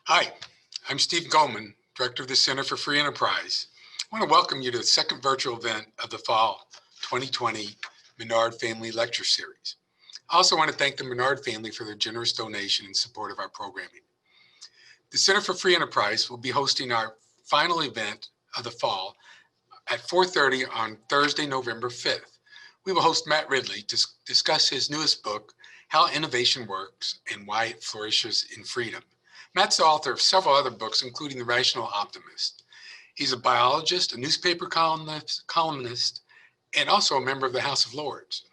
Hi, I'm Steve Goldman, Director of the Center for Free Enterprise. I want to welcome you to the second virtual event of the Fall 2020 Menard Family Lecture Series. I also want to thank the Menard family for their generous donation in support of our programming. The Center for Free Enterprise will be hosting our final event of the fall at 4:30 on Thursday, November 5th. We will host Matt Ridley to discuss his newest book, How Innovation Works and Why It Flourishes in Freedom. Matt's the author of several other books, including The Rational Optimist. He's a biologist, a newspaper columnist, and also a member of the House of Lords.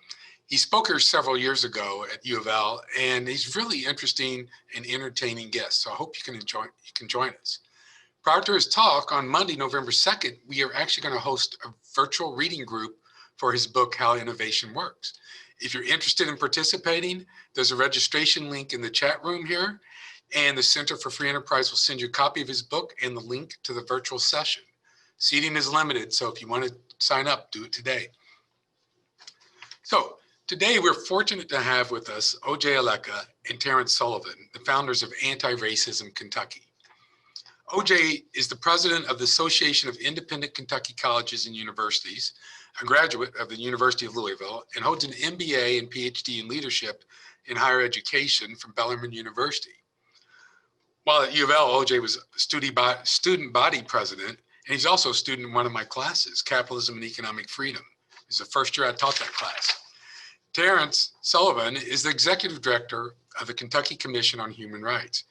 He spoke here several years ago at UofL, and he's really interesting and entertaining guest. So I hope you can join us. Prior to his talk on Monday, November 2nd, we are actually going to host a virtual reading group for his book, How Innovation Works. If you're interested in participating, there's a registration link in the chat room here, and the Center for Free Enterprise will send you a copy of his book and the link to the virtual session. Seating is limited, so if you want to sign up, do it today. So today we're fortunate to have with us O.J. Oleka and Terrance Sullivan, the founders of AntiRacism Kentucky. O.J. is the president of the Association of Independent Kentucky Colleges and Universities, a graduate of the University of Louisville, and holds an MBA and PhD in leadership in higher education from Bellarmine University. While at UofL, O.J. was student body president, and he's also a student in one of my classes, Capitalism and Economic Freedom. It's the first year I taught that class. Terrance Sullivan is the executive director of the Kentucky Commission on Human Rights.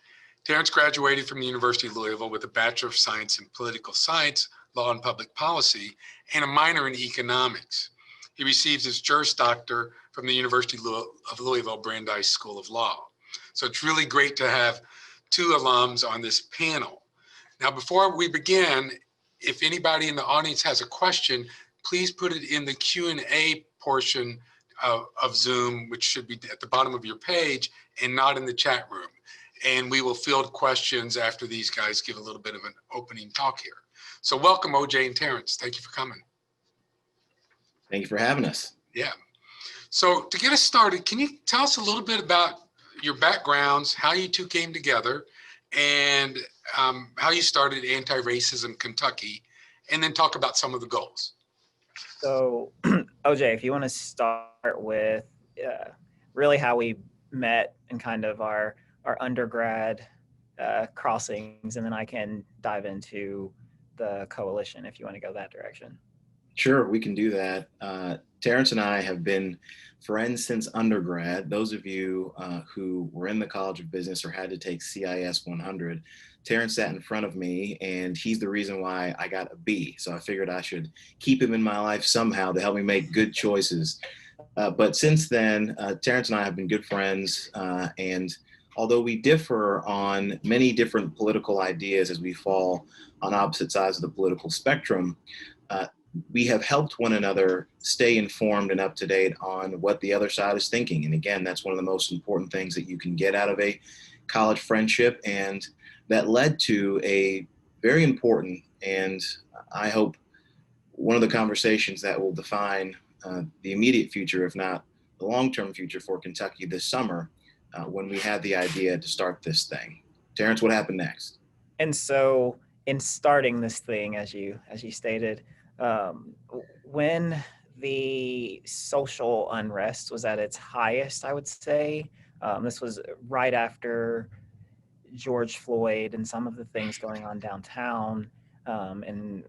Terrance graduated from the University of Louisville with a Bachelor of Science in Political Science, Law and Public Policy, and a minor in economics. He receives his Juris Doctor from the University of Louisville Brandeis School of Law. So it's really great to have two alums on this panel. Now, before we begin, if anybody in the audience has a question, please put it in the Q&A portion of Zoom, which should be at the bottom of your page and not in the chat room. And we will field questions after these guys give a little bit of an opening talk here. So welcome, O.J. and Terrance. Thank you for coming. Thank you for having us. Yeah. So to get us started, can you tell us a little bit about your backgrounds, how you two came together, and how you started AntiRacism Kentucky, and then talk about some of the goals. So, OJ, if you want to start with really how we met and kind of our undergrad crossings, and then I can dive into the coalition if you want to go that direction. Sure, we can do that. Terrance and I have been friends since undergrad. Those of you who were in the College of Business or had to take CIS 100, Terrance sat in front of me, and he's the reason why I got a B. So I figured I should keep him in my life somehow to help me make good choices. But since then, Terrance and I have been good friends, and although we differ on many different political ideas as we fall on opposite sides of the political spectrum, we have helped one another stay informed and up to date on what the other side is thinking. And again, that's one of the most important things that you can get out of a college friendship. And that led to a very important, and I hope one of the conversations that will define the immediate future, if not the long-term future for Kentucky this summer, when we had the idea to start this thing. Terrance, what happened next? And so in starting this thing, as you stated, when the social unrest was at its highest, I would say, this was right after George Floyd and some of the things going on downtown, in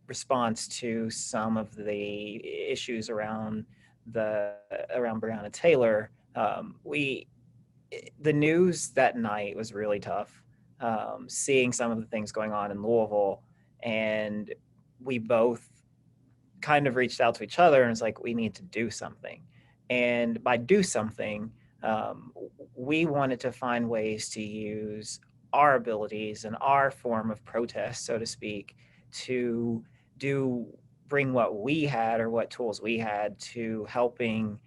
response to some of the issues around Breonna Taylor. The news that night was really tough, seeing some of the things going on in Louisville, and we both kind of reached out to each other and it's like, we need to do something. And by do something, we wanted to find ways to use our abilities and our form of protest, so to speak, to bring what we had or what tools we had to helping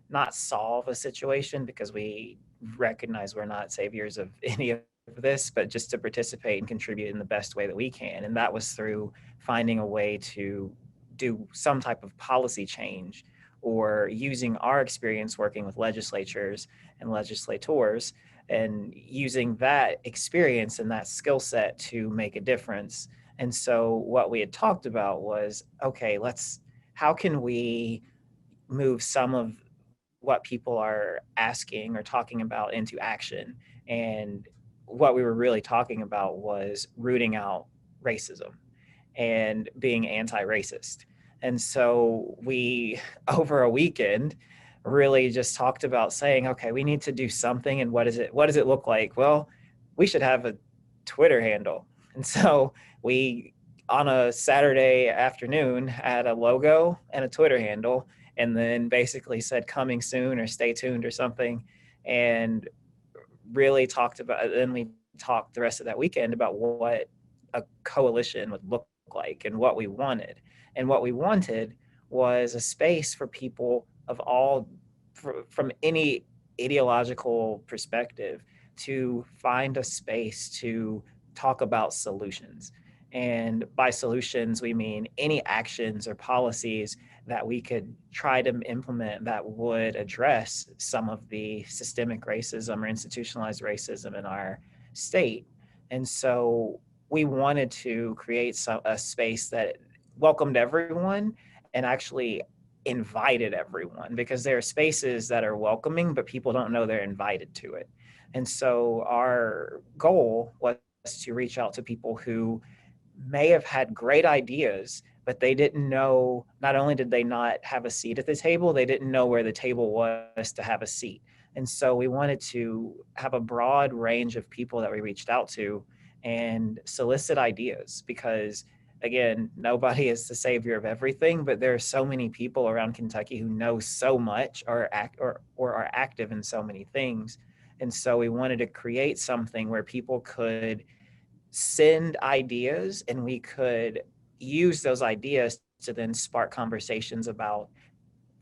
not solve a situation, because we recognize we're not saviors of any of this, but just to participate and contribute in the best way that we can. And that was through finding a way to do some type of policy change, or using our experience working with legislatures and legislators and using that experience and that skill set to make a difference. And so what we had talked about was, okay, how can we move some of what people are asking or talking about into action? And what we were really talking about was rooting out racism and being anti-racist. And so we, over a weekend, really just talked about saying, okay, we need to do something. And what does it look like? Well, we should have a Twitter handle. And so we, on a Saturday afternoon, had a logo and a Twitter handle, and then basically said coming soon or stay tuned or something. And really talked about, then we talked the rest of that weekend about what a coalition would look like and what we wanted. And what we wanted was a space for people of all, from any ideological perspective, to find a space to talk about solutions. And by solutions, we mean any actions or policies that we could try to implement that would address some of the systemic racism or institutionalized racism in our state. And so we wanted to create a space that welcomed everyone and actually invited everyone, because there are spaces that are welcoming, but people don't know they're invited to it. And so our goal was to reach out to people who may have had great ideas, but they didn't know, not only did they not have a seat at the table, they didn't know where the table was to have a seat. And so we wanted to have a broad range of people that we reached out to and solicit ideas, because again, nobody is the savior of everything, but there are so many people around Kentucky who know so much or are active in so many things. And so we wanted to create something where people could send ideas and we could use those ideas to then spark conversations about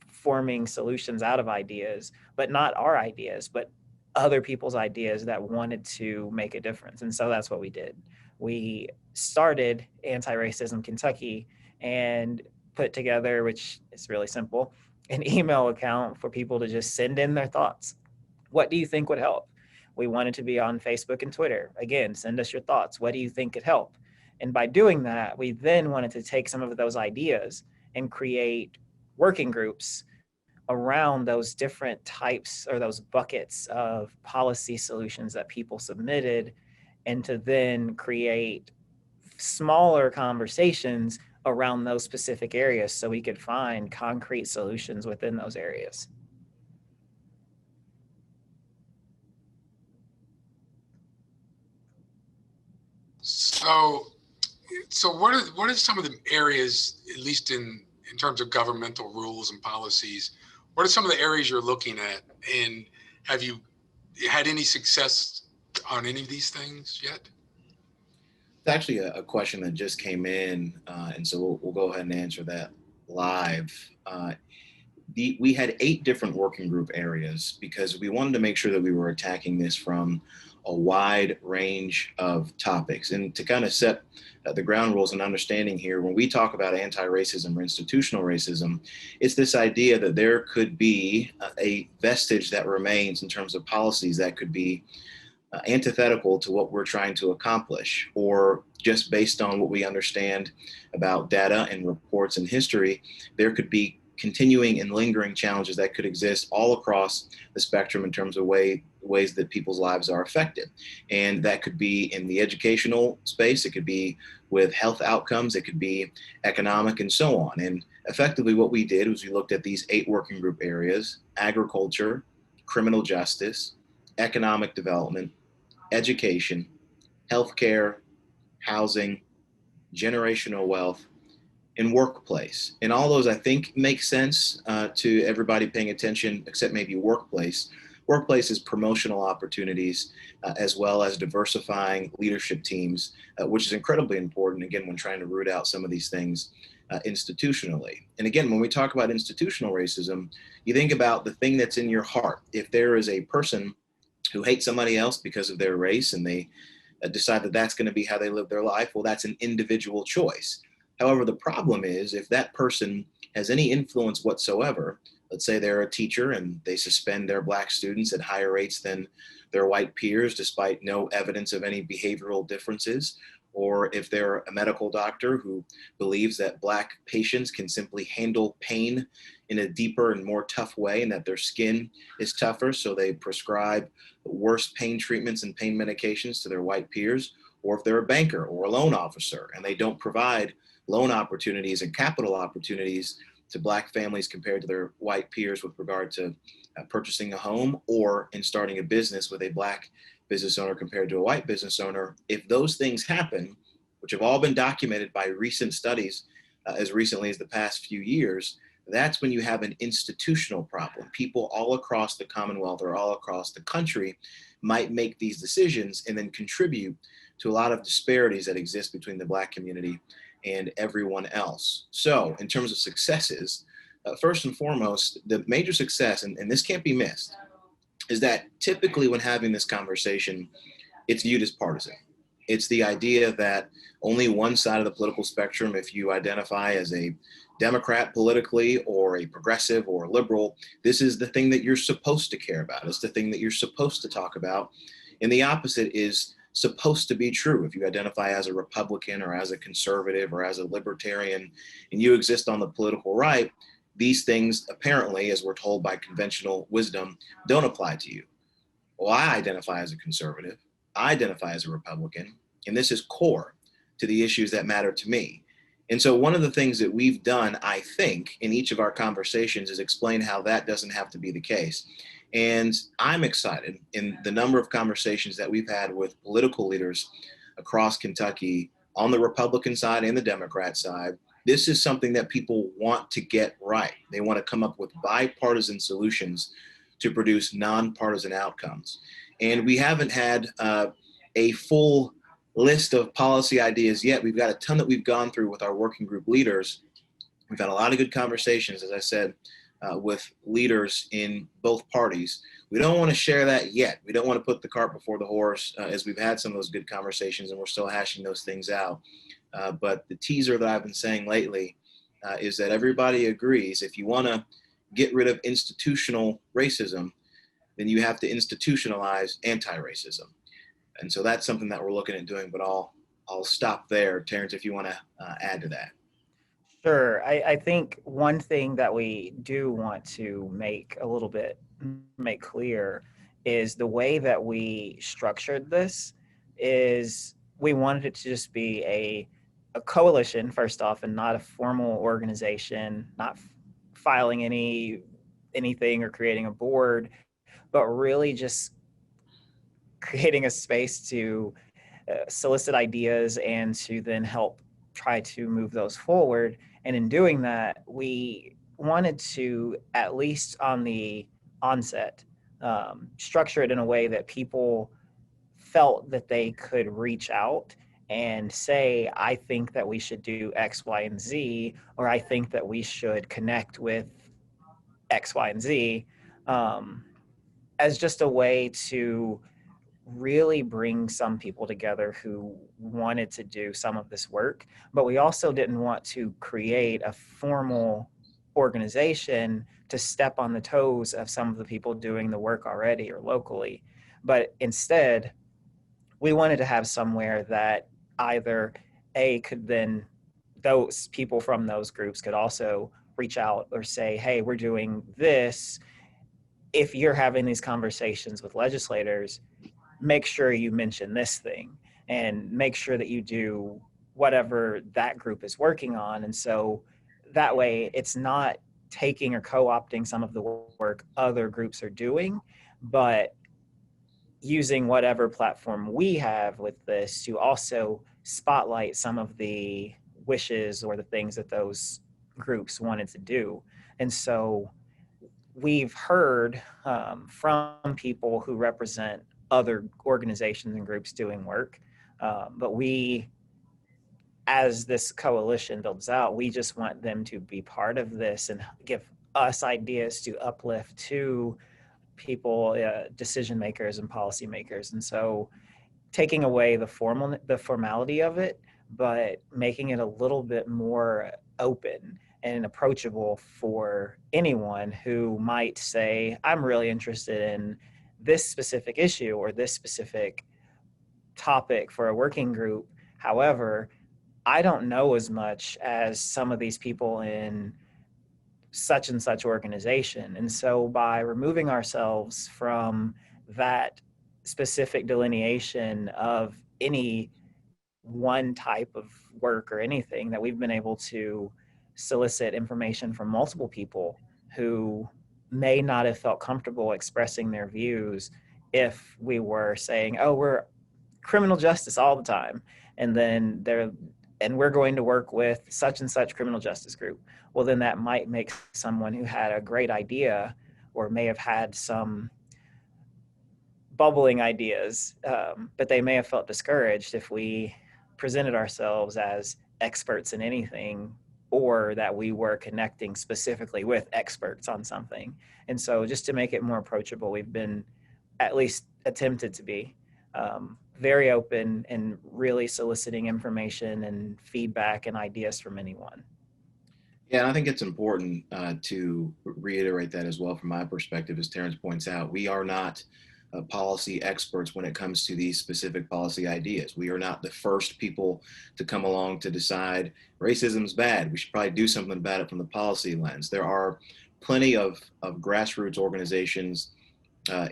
forming solutions out of ideas, but not our ideas, but other people's ideas that wanted to make a difference. And so that's what we did. We started AntiRacism Kentucky and put together, which is really simple, an email account for people to just send in their thoughts. What do you think would help? We wanted to be on Facebook and Twitter. Again, send us your thoughts. What do you think could help? And by doing that, we then wanted to take some of those ideas and create working groups around those different types or those buckets of policy solutions that people submitted, and to then create smaller conversations around those specific areas so we could find concrete solutions within those areas. So, what are some of the areas, at least in terms of governmental rules and policies, what are some of the areas you're looking at, and have you had any success on any of these things yet? It's actually a question that just came in, and so we'll go ahead and answer that live. We had 8 different working group areas because we wanted to make sure that we were attacking this from a wide range of topics. And to kind of set the ground rules and understanding here, when we talk about anti-racism or institutional racism, it's this idea that there could be a vestige that remains in terms of policies that could be antithetical to what we're trying to accomplish, or just based on what we understand about data and reports and history, there could be continuing and lingering challenges that could exist all across the spectrum in terms of ways that people's lives are affected. And that could be in the educational space, it could be with health outcomes, it could be economic, and so on. And effectively what we did was we looked at these 8 working group areas: agriculture, criminal justice, economic development, education, healthcare, housing, generational wealth, and workplace. And all those, I think, make sense to everybody paying attention, except maybe workplace. Workplace is promotional opportunities, as well as diversifying leadership teams, which is incredibly important, again, when trying to root out some of these things institutionally. And again, when we talk about institutional racism, you think about the thing that's in your heart. If there is a person who hates somebody else because of their race and they decide that that's going to be how they live their life, well, that's an individual choice. However, the problem is if that person has any influence whatsoever, let's say they're a teacher and they suspend their Black students at higher rates than their white peers despite no evidence of any behavioral differences, or if they're a medical doctor who believes that Black patients can simply handle pain in a deeper and more tough way and that their skin is tougher, so they prescribe worse pain treatments and pain medications to their white peers, or if they're a banker or a loan officer and they don't provide loan opportunities and capital opportunities to Black families compared to their white peers with regard to purchasing a home or in starting a business with a Black business owner compared to a white business owner. If those things happen, which have all been documented by recent studies as recently as the past few years, that's when you have an institutional problem. People all across the Commonwealth or all across the country might make these decisions and then contribute to a lot of disparities that exist between the Black community and everyone else. So in terms of successes, first and foremost, the major success, and this can't be missed, is that typically when having this conversation, it's viewed as partisan. It's the idea that only one side of the political spectrum, if you identify as a Democrat politically or a progressive or a liberal, this is the thing that you're supposed to care about. It's the thing that you're supposed to talk about. And the opposite is supposed to be true. If you identify as a Republican or as a conservative or as a libertarian and you exist on the political right, these things apparently, as we're told by conventional wisdom, don't apply to you. Well, I identify as a conservative, I identify as a Republican, and this is core to the issues that matter to me. And so one of the things that we've done, I think, in each of our conversations is explain how that doesn't have to be the case. And I'm excited in the number of conversations that we've had with political leaders across Kentucky on the Republican side and the Democrat side. This is something that people want to get right. They want to come up with bipartisan solutions to produce nonpartisan outcomes. And we haven't had a full list of policy ideas yet. We've got a ton that we've gone through with our working group leaders. We've had a lot of good conversations, as I said, with leaders in both parties. We don't want to share that yet. We don't want to put the cart before the horse, as we've had some of those good conversations and we're still hashing those things out. But the teaser that I've been saying lately is that everybody agrees if you want to get rid of institutional racism, then you have to institutionalize anti-racism. And so that's something that we're looking at doing, but I'll stop there. Terrance, if you want to add to that. Sure. I think one thing that we do want to make clear is the way that we structured this is we wanted it to just be a coalition, first off, and not a formal organization, not filing anything or creating a board, but really just creating a space to solicit ideas and to then help try to move those forward. And in doing that, we wanted to, at least on the onset, structure it in a way that people felt that they could reach out and say, I think that we should do X, Y, and Z, or I think that we should connect with X, Y, and Z, as just a way to really bring some people together who wanted to do some of this work. But we also didn't want to create a formal organization to step on the toes of some of the people doing the work already or locally. But instead, we wanted to have somewhere that either could then, those people from those groups could also reach out or say, hey, we're doing this. If you're having these conversations with legislators, make sure you mention this thing and make sure that you do whatever that group is working on. And so that way it's not taking or co-opting some of the work other groups are doing, but using whatever platform we have with this to also spotlight some of the wishes or the things that those groups wanted to do. And so we've heard from people who represent other organizations and groups doing work, but we, as this coalition builds out, we just want them to be part of this and give us ideas to uplift to people, decision makers and policymakers. And so taking away the formality of it, but making it a little bit more open and approachable for anyone who might say, I'm really interested in this specific issue or this specific topic for a working group. However, I don't know as much as some of these people in such and such organization. And so by removing ourselves from that specific delineation of any one type of work or anything, that we've been able to solicit information from multiple people who may not have felt comfortable expressing their views if we were saying, oh, we're criminal justice all the time, and then we're going to work with such and such criminal justice group. Well, then that might make someone who had a great idea or may have had some bubbling ideas, but they may have felt discouraged if we presented ourselves as experts in anything, or that we were connecting specifically with experts on something. And so just to make it more approachable, we've been, at least attempted to be, very open and really soliciting information and feedback and ideas from anyone. Yeah, and I think it's important to reiterate that as well from my perspective. As Terrance points out, we are not policy experts when it comes to these specific policy ideas. We are not the first people to come along to decide racism's bad. We should probably do something about it from the policy lens. There are plenty of grassroots organizations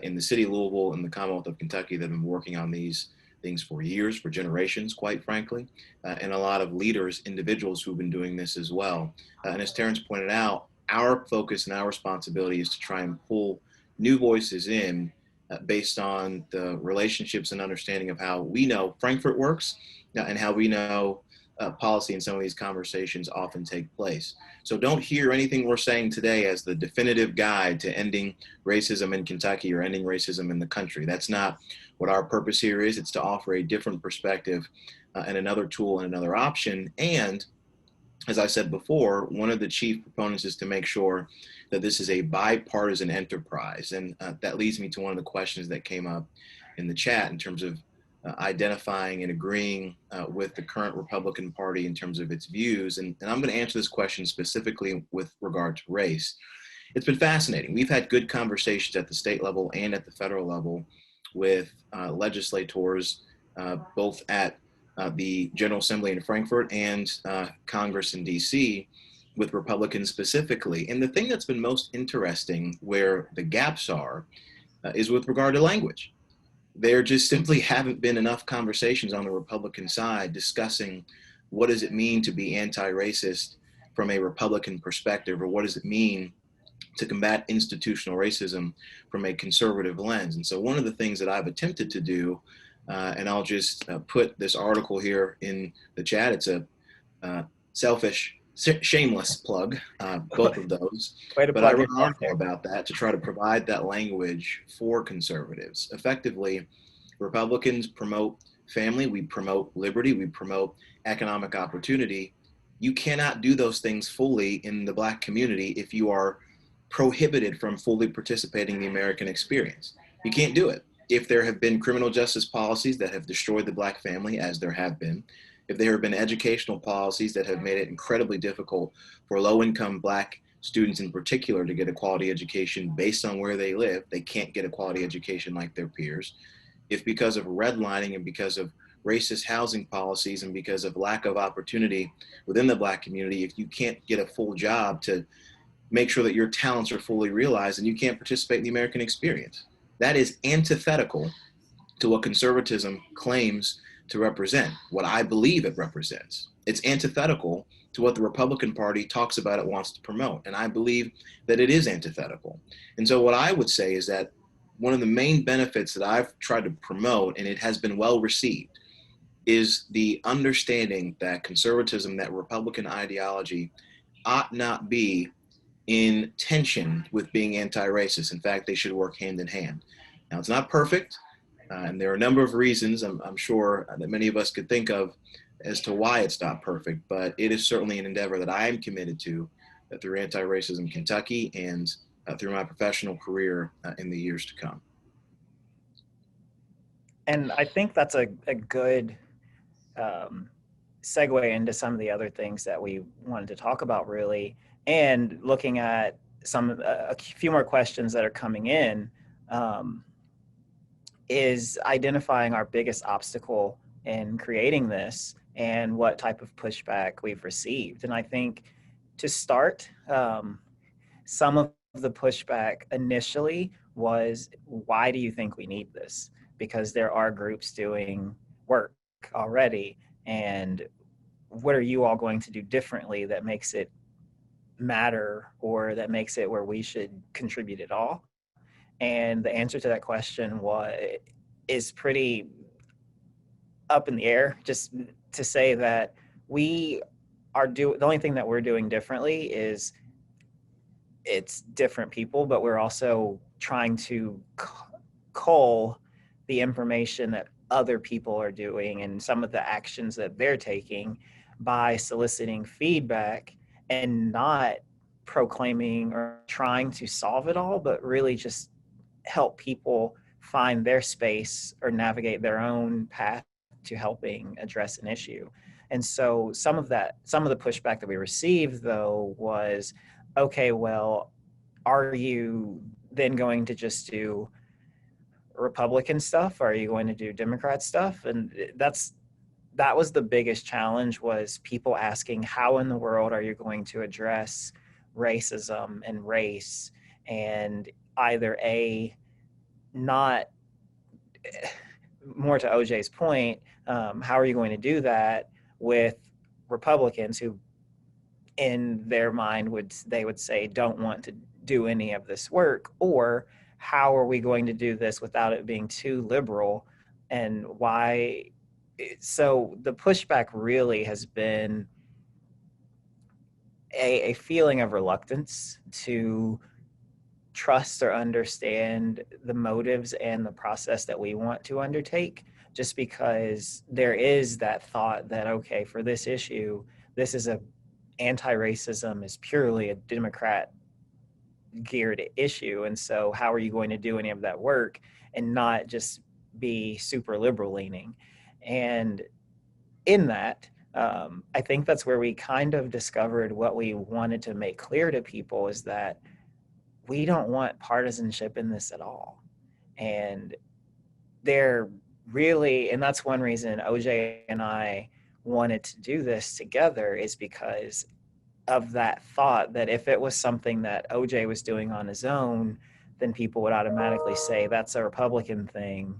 in the city of Louisville and the Commonwealth of Kentucky that have been working on these things for years, for generations, quite frankly, and a lot of leaders, individuals who've been doing this as well. And as Terrance pointed out, our focus and our responsibility is to try and pull new voices in based on the relationships and understanding of how we know Frankfurt works and how we know policy in some of these conversations often take place. So don't hear anything we're saying today as the definitive guide to ending racism in Kentucky or ending racism in the country. That's not what our purpose here is. It's to offer a different perspective and another tool and another option. And as I said before, one of the chief proponents is to make sure that this is a bipartisan enterprise. And that leads me to one of the questions that came up in the chat in terms of identifying and agreeing with the current Republican Party in terms of its views. And I'm going to answer this question specifically with regard to race. It's been fascinating. We've had good conversations at the state level and at the federal level with legislators, both at the General Assembly in Frankfurt and Congress in DC, with Republicans specifically. And the thing that's been most interesting where the gaps are is with regard to language. There just simply haven't been enough conversations on the Republican side discussing what does it mean to be anti-racist from a Republican perspective, or what does it mean to combat institutional racism from a conservative lens. And so one of the things that I've attempted to do, and I'll just put this article here in the chat, it's a selfish, shameless plug, both of those. But I wrote an article about that to try to provide that language for conservatives. Effectively, Republicans promote family, we promote liberty, we promote economic opportunity. You cannot do those things fully in the Black community if you are prohibited from fully participating in the American experience. You can't do it. If there have been criminal justice policies that have destroyed the Black family, as there have been, if there have been educational policies that have made it incredibly difficult for low-income Black students in particular to get a quality education based on where they live, they can't get a quality education like their peers. If because of redlining and because of racist housing policies and because of lack of opportunity within the Black community, if you can't get a full job to make sure that your talents are fully realized, and you can't participate in the American experience. That is antithetical to what conservatism claims to represent, what I believe it represents. It's antithetical to what the Republican Party talks about it wants to promote. And I believe that it is antithetical. And so what I would say is that one of the main benefits that I've tried to promote, and it has been well received, is the understanding that conservatism, that Republican ideology, ought not be in tension with being anti-racist. In fact, they should work hand in hand. Now, it's not perfect, and there are a number of reasons I'm sure that many of us could think of as to why it's not perfect, but it is certainly an endeavor that I am committed to through AntiRacism Kentucky and through my professional career in the years to come. And I think that's a good segue into some of the other things that we wanted to talk about, really, and looking at a few more questions that are coming in. is identifying our biggest obstacle in creating this and what type of pushback we've received. And I think to start, some of the pushback initially was, why do you think we need this? Because there are groups doing work already. And what are you all going to do differently that makes it matter, or that makes it where we should contribute at all? And the answer to that question is pretty up in the air. Just to say that we the only thing that we're doing differently is it's different people, but we're also trying to cull the information that other people are doing and some of the actions that they're taking by soliciting feedback and not proclaiming or trying to solve it all, but really just help people find their space or navigate their own path to helping address an issue. And so some of the pushback that we received, though, was, okay, well, are you then going to just do Republican stuff? Are you going to do Democrat stuff? And that was the biggest challenge, was people asking, how in the world are you going to address racism and race? And either not, more to OJ's point, how are you going to do that with Republicans who in their mind would say don't want to do any of this work? Or how are we going to do this without it being too liberal? And why? So the pushback really has been a feeling of reluctance to trust or understand the motives and the process that we want to undertake, just because there is that thought that, okay, for this issue, this is anti-racism is purely a Democrat geared issue. And so how are you going to do any of that work and not just be super liberal leaning? And in that, I think that's where we kind of discovered what we wanted to make clear to people, is that we don't want partisanship in this at all. And they're really, and that's one reason OJ and I wanted to do this together, is because of that thought that if it was something that OJ was doing on his own, then people would automatically say that's a Republican thing.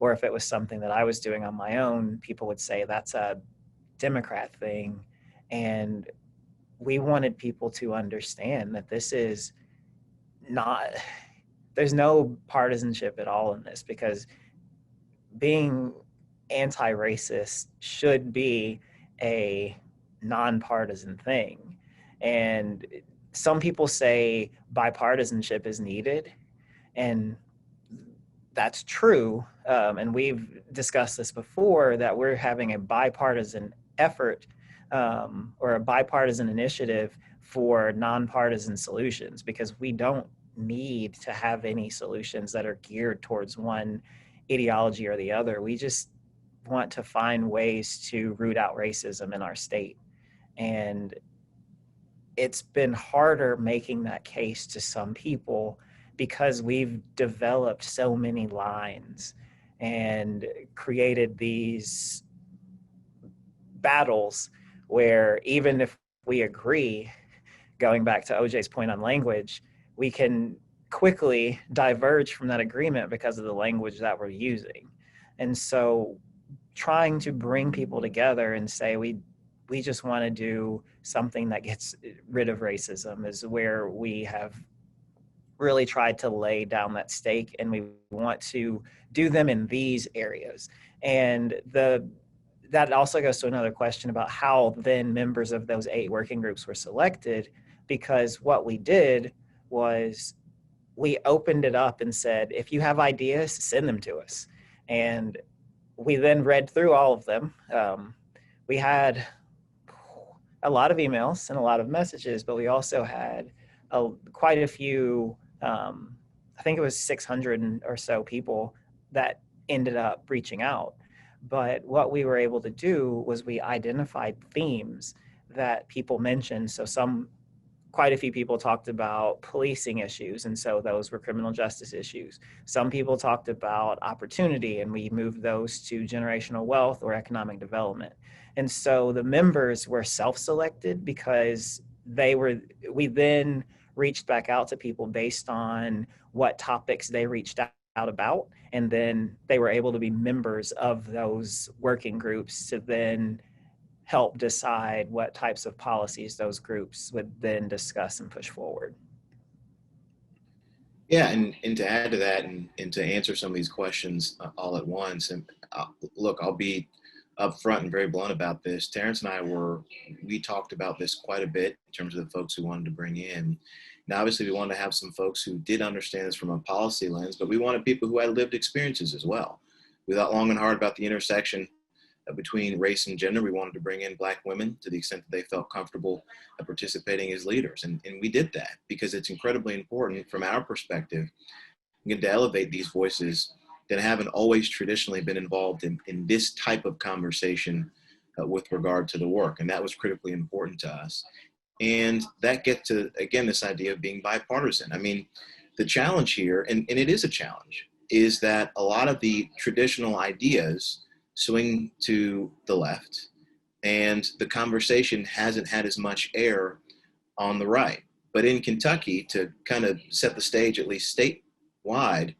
Or if it was something that I was doing on my own, people would say that's a Democrat thing. And we wanted people to understand that this is not, there's no partisanship at all in this, because being anti-racist should be a nonpartisan thing. And some people say bipartisanship is needed, and that's true. And we've discussed this before, that we're having a bipartisan effort or a bipartisan initiative for nonpartisan solutions, because we don't need to have any solutions that are geared towards one ideology or the other. We just want to find ways to root out racism in our state. And it's been harder making that case to some people, because we've developed so many lines and created these battles where even if we agree, going back to OJ's point on language, we can quickly diverge from that agreement because of the language that we're using. And so trying to bring people together and say, we just want to do something that gets rid of racism, is where we have really tried to lay down that stake, and we want to do them in these areas. And that also goes to another question about how then members of those 8 working groups were selected, because what we did was we opened it up and said, if you have ideas, send them to us. And we then read through all of them. We had a lot of emails and a lot of messages, but we also had quite a few, I think it was 600 or so people that ended up reaching out. But what we were able to do was we identified themes that people mentioned. So some quite a few people talked about policing issues, and so those were criminal justice issues. Some people talked about opportunity, and we moved those to generational wealth or economic development. And so the members were self-selected because we then reached back out to people based on what topics they reached out about, and then they were able to be members of those working groups to then help decide what types of policies those groups would then discuss and push forward. Yeah, and to add to that, and to answer some of these questions all at once, and look, I'll be upfront and very blunt about this. Terrance and I we talked about this quite a bit in terms of the folks we wanted to bring in. Now, obviously, we wanted to have some folks who did understand this from a policy lens, but we wanted people who had lived experiences as well. We thought long and hard about the intersection between race and gender. We wanted to bring in Black women to the extent that they felt comfortable participating as leaders. And we did that because it's incredibly important from our perspective to elevate these voices that haven't always traditionally been involved in this type of conversation with regard to the work. And that was critically important to us. And that gets to, again, this idea of being bipartisan. I mean, the challenge here, and it is a challenge, is that a lot of the traditional ideas swing to the left, and the conversation hasn't had as much air on the right. But in Kentucky, to kind of set the stage, at least statewide,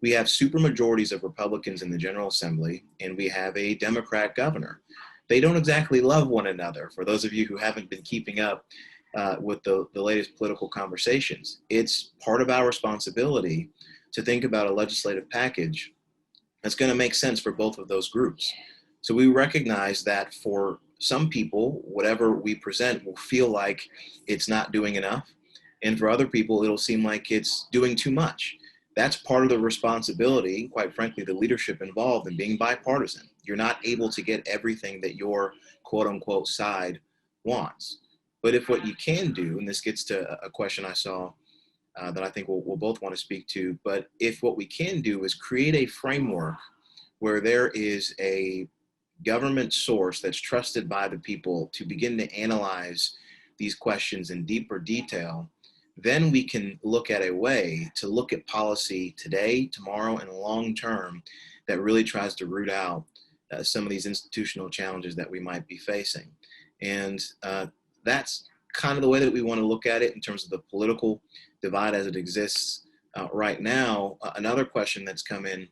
we have supermajorities of Republicans in the General Assembly, and we have a Democrat governor. They don't exactly love one another. For those of you who haven't been keeping up with the latest political conversations, it's part of our responsibility to think about a legislative package that's going to make sense for both of those groups. So we recognize that for some people, whatever we present will feel like it's not doing enough. And for other people, it'll seem like it's doing too much. That's part of the responsibility, quite frankly, the leadership involved in being bipartisan. You're not able to get everything that your quote unquote side wants. But if what you can do, and this gets to a question I saw that I think we'll both want to speak to, but if what we can do is create a framework where there is a government source that's trusted by the people to begin to analyze these questions in deeper detail, then we can look at a way to look at policy today, tomorrow, and long term that really tries to root out some of these institutional challenges that we might be facing. And that's kind of the way that we want to look at it in terms of the political divide as it exists right now. Another question that's come in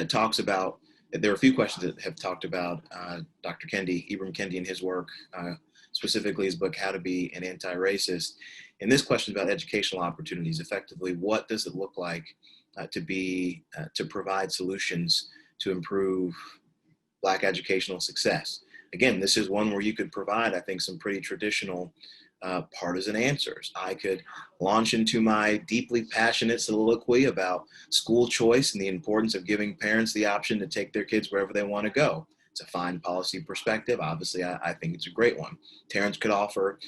talks about, there are a few questions that have talked about Dr. Kendi, Ibram Kendi, and his work, specifically his book, How to Be an Anti-Racist. And this question is about educational opportunities. Effectively, what does it look like to provide solutions to improve Black educational success? Again, this is one where you could provide, I think, some pretty traditional partisan answers. I could launch into my deeply passionate soliloquy about school choice and the importance of giving parents the option to take their kids wherever they want to go. It's a fine policy perspective. Obviously, I think it's a great one. Terrance could offer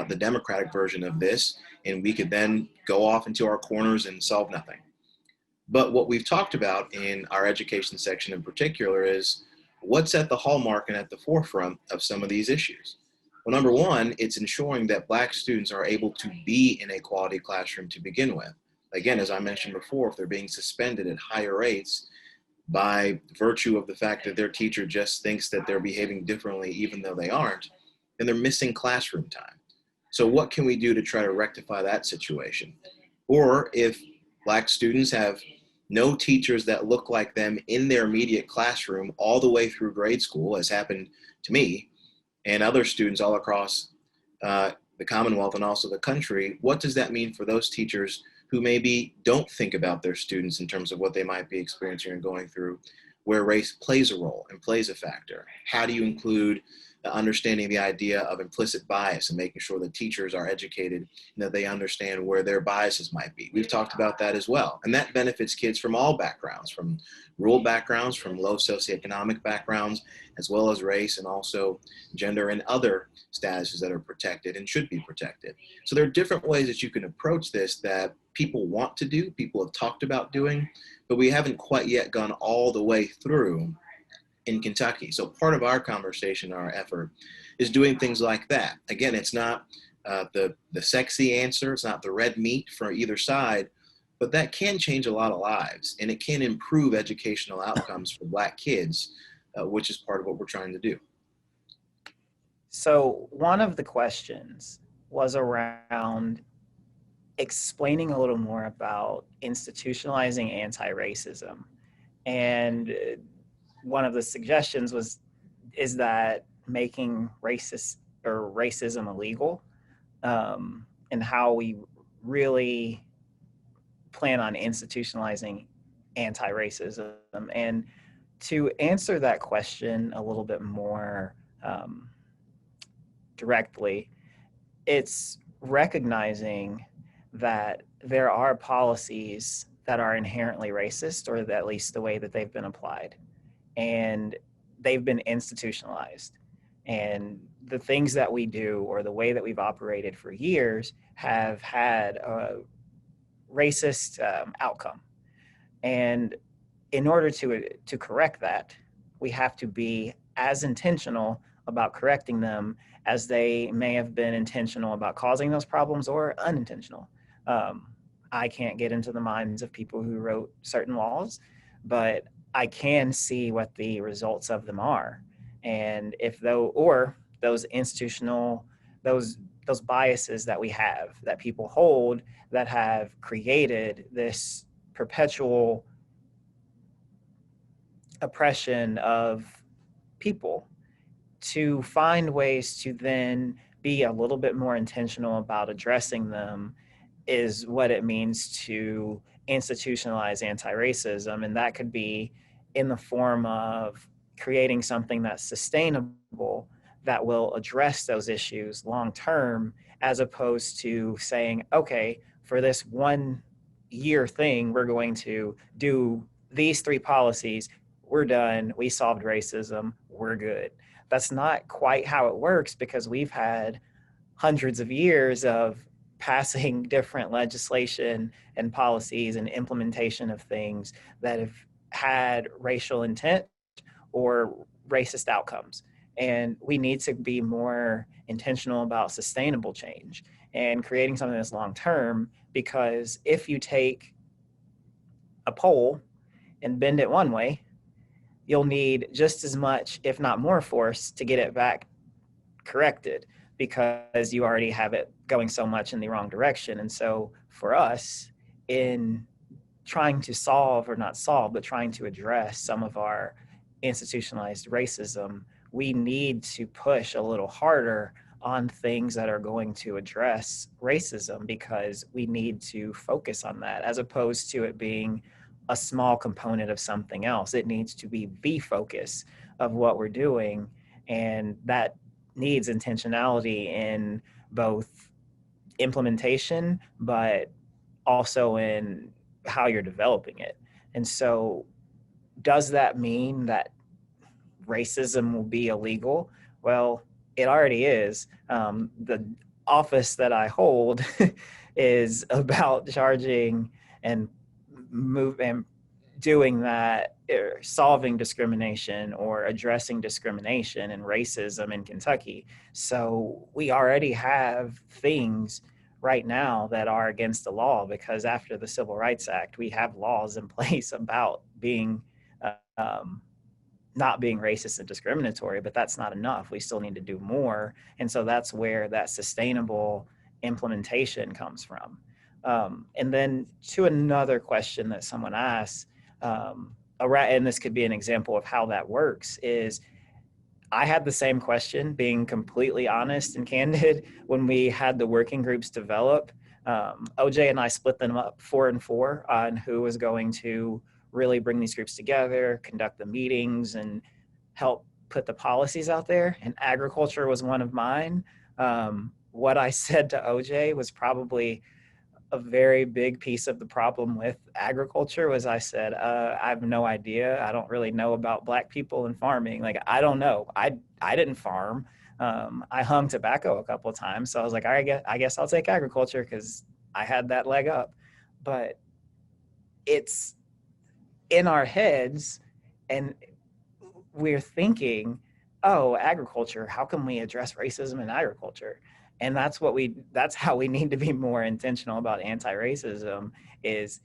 the Democratic version of this, and we could then go off into our corners and solve nothing. But what we've talked about in our education section in particular is what's at the hallmark and at the forefront of some of these issues. Well, number one, it's ensuring that Black students are able to be in a quality classroom to begin with. Again, as I mentioned before, if they're being suspended at higher rates by virtue of the fact that their teacher just thinks that they're behaving differently even though they aren't, then they're missing classroom time. So what can we do to try to rectify that situation? Or if Black students have no teachers that look like them in their immediate classroom all the way through grade school, as happened to me and other students all across the Commonwealth and also the country, what does that mean for those teachers who maybe don't think about their students in terms of what they might be experiencing and going through, where race plays a role and plays a factor? How do you include understanding the idea of implicit bias and making sure that teachers are educated and that they understand where their biases might be? We've talked about that as well. And that benefits kids from all backgrounds, from rural backgrounds, from low socioeconomic backgrounds, as well as race and also gender and other statuses that are protected and should be protected. So there are different ways that you can approach this that people want to do, people have talked about doing, but we haven't quite yet gone all the way through in Kentucky. So part of our conversation, our effort, is doing things like that. Again, it's not the sexy answer. It's not the red meat for either side, but that can change a lot of lives, and it can improve educational outcomes for Black kids, which is part of what we're trying to do. So one of the questions was around explaining a little more about institutionalizing anti-racism. And one of the suggestions is that making racism illegal, and how we really plan on institutionalizing anti-racism. And to answer that question a little bit more directly, it's recognizing that there are policies that are inherently racist, or at least the way that they've been applied, and they've been institutionalized. And the things that we do, or the way that we've operated for years, have had a racist outcome. And in order to correct that, we have to be as intentional about correcting them as they may have been intentional about causing those problems, or unintentional. I can't get into the minds of people who wrote certain laws, but I can see what the results of them are. And if those institutional, those biases that we have, that people hold, that have created this perpetual oppression of people, to find ways to then be a little bit more intentional about addressing them is what it means to institutionalize anti-racism. And that could be in the form of creating something that's sustainable, that will address those issues long term, as opposed to saying, okay, for this 1 year thing, we're going to do these 3 policies, we're done, we solved racism, we're good. That's not quite how it works, because we've had hundreds of years of passing different legislation and policies and implementation of things that have had racial intent or racist outcomes. And we need to be more intentional about sustainable change and creating something that's long term, because if you take a pole and bend it one way, you'll need just as much, if not more, force to get it back corrected, because you already have it going so much in the wrong direction. And so for us, in trying to solve, or not solve, but trying to address some of our institutionalized racism, we need to push a little harder on things that are going to address racism, because we need to focus on that, as opposed to it being a small component of something else. It needs to be the focus of what we're doing. And that needs intentionality in both implementation, but also in how you're developing it. And so, does that mean that racism will be illegal? Well, it already is. The office that I hold is about charging and doing that, solving discrimination or addressing discrimination and racism in Kentucky. So we already have things right now that are against the law, because after the Civil Rights Act, we have laws in place about being not being racist and discriminatory, but that's not enough. We still need to do more. And so that's where that sustainable implementation comes from. And then to another question that someone asked, and this could be an example of how that works, is I had the same question, being completely honest and candid, when we had the working groups develop. OJ and I split them up 4 and 4 on who was going to really bring these groups together, conduct the meetings, and help put the policies out there. And agriculture was one of mine. What I said to OJ was probably a very big piece of the problem with agriculture. Was I said, I have no idea. I don't really know about Black people and farming. Like, I don't know. I didn't farm. I hung tobacco a couple of times. So I was like, I guess I'll take agriculture, because I had that leg up. But it's in our heads, and we're thinking, oh, agriculture, how can we address racism in agriculture? And that's how we need to be more intentional about anti-racism. Is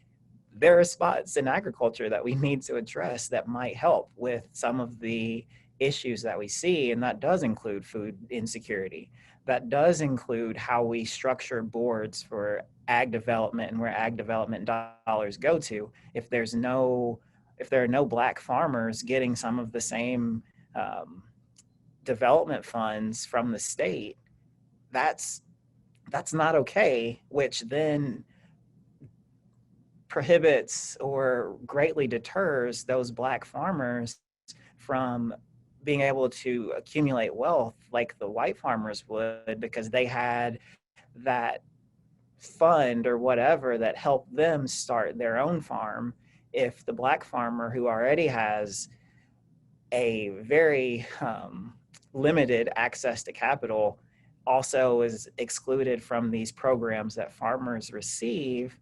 there are spots in agriculture that we need to address that might help with some of the issues that we see, and that does include food insecurity. That does include how we structure boards for ag development and where ag development dollars go to. If there are no black farmers getting some of the same development funds from the state, that's not okay, which then prohibits or greatly deters those black farmers from being able to accumulate wealth like the white farmers would, because they had that fund or whatever that helped them start their own farm. If the black farmer who already has a very limited access to capital also is excluded from these programs that farmers receive,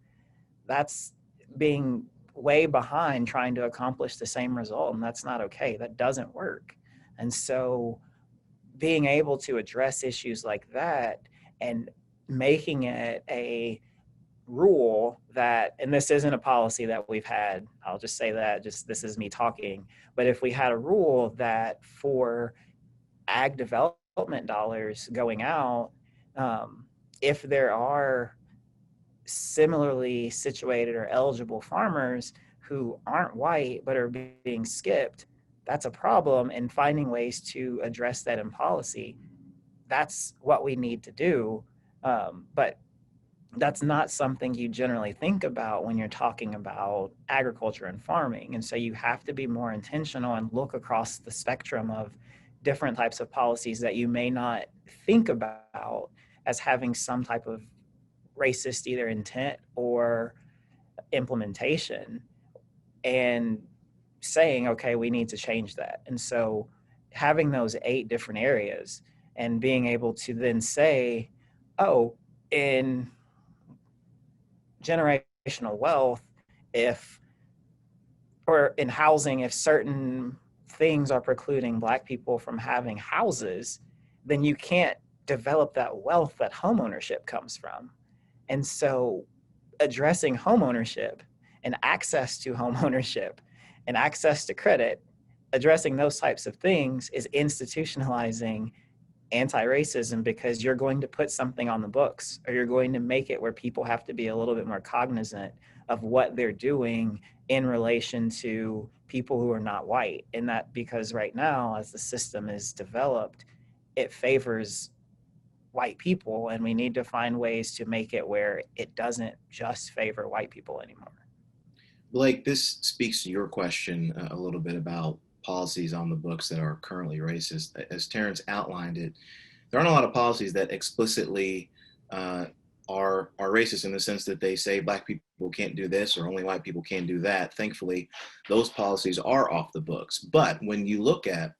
that's being way behind trying to accomplish the same result. And that's not okay. That doesn't work. And so being able to address issues like that and making it a rule that, and this isn't a policy that we've had, I'll just say that, just this is me talking, but if we had a rule that for ag development dollars going out, if there are similarly situated or eligible farmers who aren't white but are being skipped, that's a problem. And finding ways to address that in policy, that's what we need to do. But that's not something you generally think about when you're talking about agriculture and farming. And so you have to be more intentional and look across the spectrum of different types of policies that you may not think about as having some type of racist either intent or implementation, and saying, okay, we need to change that. And so having those 8 different areas and being able to then say, oh, in generational wealth, or in housing, if certain things are precluding black people from having houses, then you can't develop that wealth that homeownership comes from. And so addressing homeownership and access to homeownership and access to credit, addressing those types of things is institutionalizing anti-racism, because you're going to put something on the books, or you're going to make it where people have to be a little bit more cognizant of what they're doing in relation to people who are not white. And that, because right now, as the system is developed, it favors white people, and we need to find ways to make it where it doesn't just favor white people anymore. Blake, this speaks to your question a little bit about policies on the books that are currently racist. As Terrance outlined it, there aren't a lot of policies that explicitly are racist, in the sense that they say black people can't do this or only white people can't do that. Thankfully, those policies are off the books. But when you look at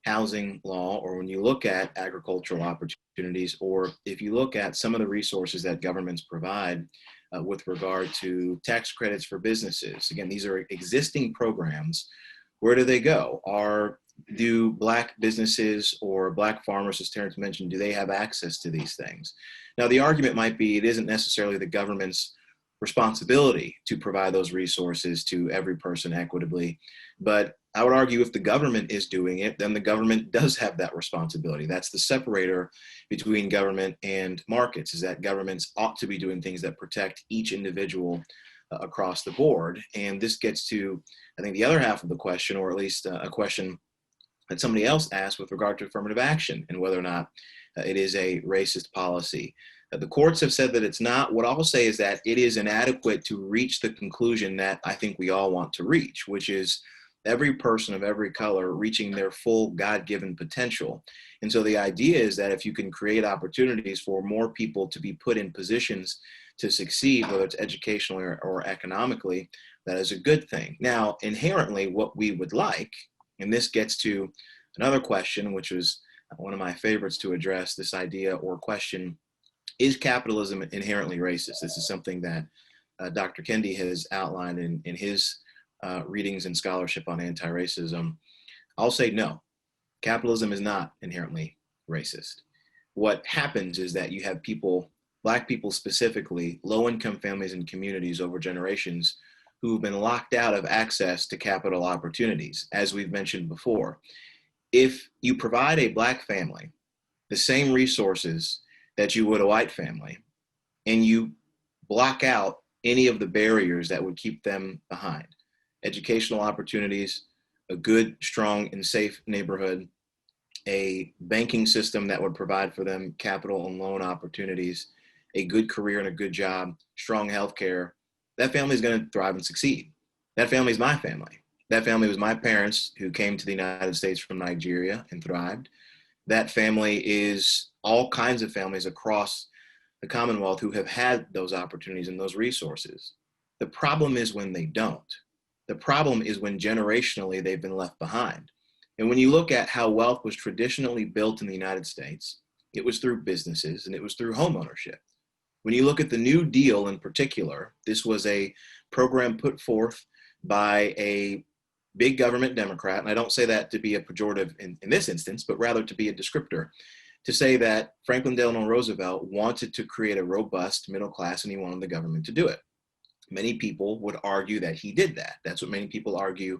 housing law, or when you look at agricultural opportunities, or if you look at some of the resources that governments provide with regard to tax credits for businesses, again, these are existing programs. Where do they go? Do black businesses or black farmers, as Terrance mentioned, do they have access to these things? Now, the argument might be it isn't necessarily the government's responsibility to provide those resources to every person equitably. But I would argue if the government is doing it, then the government does have that responsibility. That's the separator between government and markets, is that governments ought to be doing things that protect each individual across the board. And this gets to, I think, the other half of the question, or at least a question that somebody else asked with regard to affirmative action and whether or not it is a racist policy. The courts have said that it's not. What I'll say is that it is inadequate to reach the conclusion that I think we all want to reach, which is every person of every color reaching their full God-given potential. And so the idea is that if you can create opportunities for more people to be put in positions to succeed, whether it's educationally or economically, that is a good thing. Now, inherently, what we would like, and this gets to another question, which was one of my favorites to address, this idea or question, is capitalism inherently racist? This is something that Dr. Kendi has outlined in his readings and scholarship on anti-racism. I'll say no, capitalism is not inherently racist. what happens is that you have people, Black people specifically, low-income families and communities over generations who've been locked out of access to capital opportunities. As we've mentioned before, if you provide a Black family the same resources that you would a white family, and you block out any of the barriers that would keep them behind, educational opportunities, a good, strong, and safe neighborhood, a banking system that would provide for them capital and loan opportunities, a good career and a good job, strong healthcare, that family is going to thrive and succeed. That family is my family. That family was my parents who came to the United States from Nigeria and thrived. That family is all kinds of families across the Commonwealth who have had those opportunities and those resources. The problem is when they don't. The problem is when generationally they've been left behind. And when you look at how wealth was traditionally built in the United States, it was through businesses and it was through home ownership. When you look at the New Deal in particular, this was a program put forth by a big government Democrat, and I don't say that to be a pejorative in this instance, but rather to be a descriptor, to say that Franklin Delano Roosevelt wanted to create a robust middle class and he wanted the government to do it. Many people would argue that he did that. That's what many people argue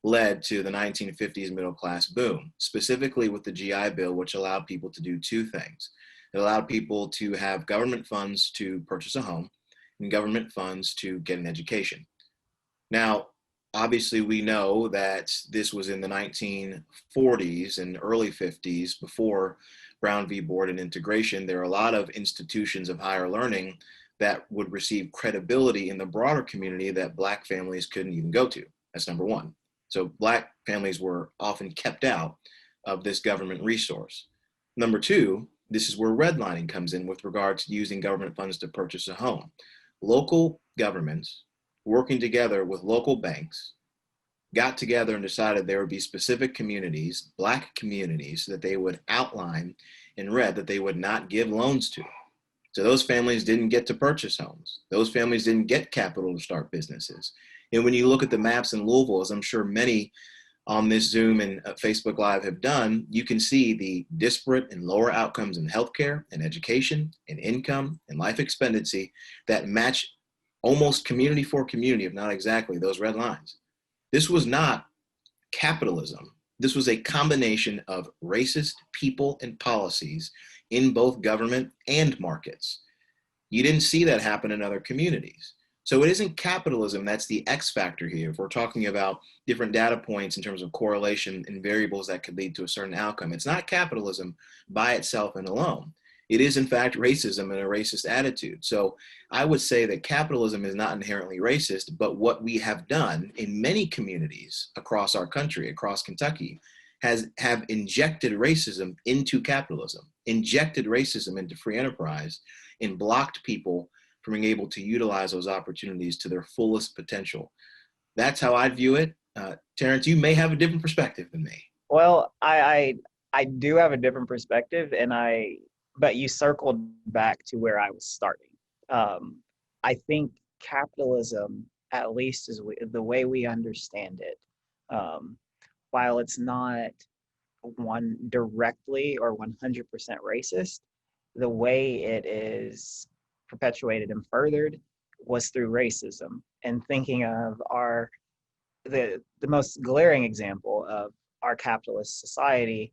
led to the 1950s middle class boom, specifically with the GI Bill, which allowed people to do two things. It allowed people to have government funds to purchase a home and government funds to get an education. Now, obviously, we know that this was in the 1940s and early 50s before Brown v. Board and integration. There are a lot of institutions of higher learning that would receive credibility in the broader community that Black families couldn't even go to. That's number one. So Black families were often kept out of this government resource. Number two, this is where redlining comes in with regard to using government funds to purchase a home. Local governments working together with local banks got together and decided there would be specific communities, Black communities, that they would outline in red that they would not give loans to. So those families didn't get to purchase homes. Those families didn't get capital to start businesses. And when you look at the maps in Louisville, as I'm sure many on this Zoom and Facebook Live have done, you can see the disparate and lower outcomes in healthcare and education and income and life expectancy that match almost community for community, if not exactly, those red lines. This was not capitalism. This was a combination of racist people and policies in both government and markets. You didn't see that happen in other communities. So it isn't capitalism that's the X factor here. If we're talking about different data points in terms of correlation and variables that could lead to a certain outcome, it's not capitalism by itself and alone. It is in fact racism and a racist attitude. So I would say that capitalism is not inherently racist, but what we have done in many communities across our country, across Kentucky, have injected racism into capitalism, injected racism into free enterprise, and blocked people from being able to utilize those opportunities to their fullest potential. That's how I view it. Terrance, you may have a different perspective than me. Well, I do have a different perspective, but you circled back to where I was starting. I think capitalism, at least is the way we understand it, while it's not one directly or 100% racist, the way it is perpetuated and furthered was through racism. And thinking of the most glaring example of our capitalist society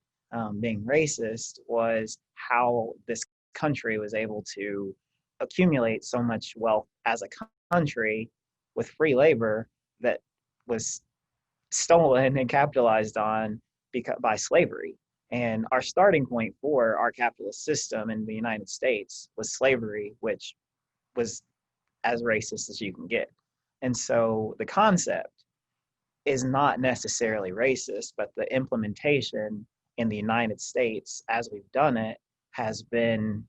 being racist was how this country was able to accumulate so much wealth as a country with free labor that was stolen and capitalized on by slavery. And our starting point for our capitalist system in the United States was slavery, which was as racist as you can get. And so the concept is not necessarily racist, but the implementation in the United States as we've done it has been,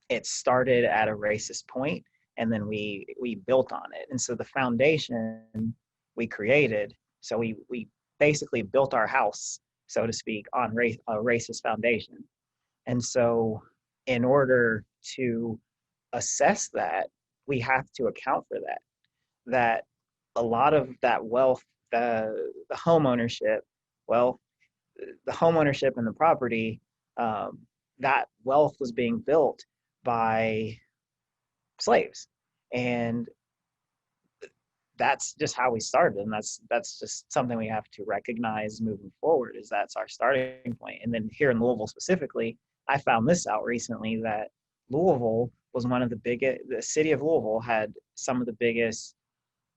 it started at a racist point and then we built on it. And so the foundation we created, so we basically built our house, so to speak, on a racist foundation. And so in order to assess that, we have to account for that a lot of that wealth, the home ownership, well, the home ownership and the property, that wealth was being built by slaves. And that's just how we started. And that's just something we have to recognize moving forward, is that's our starting point. And then here in Louisville specifically, I found this out recently, that Louisville was one of the biggest, the city of Louisville had some of the biggest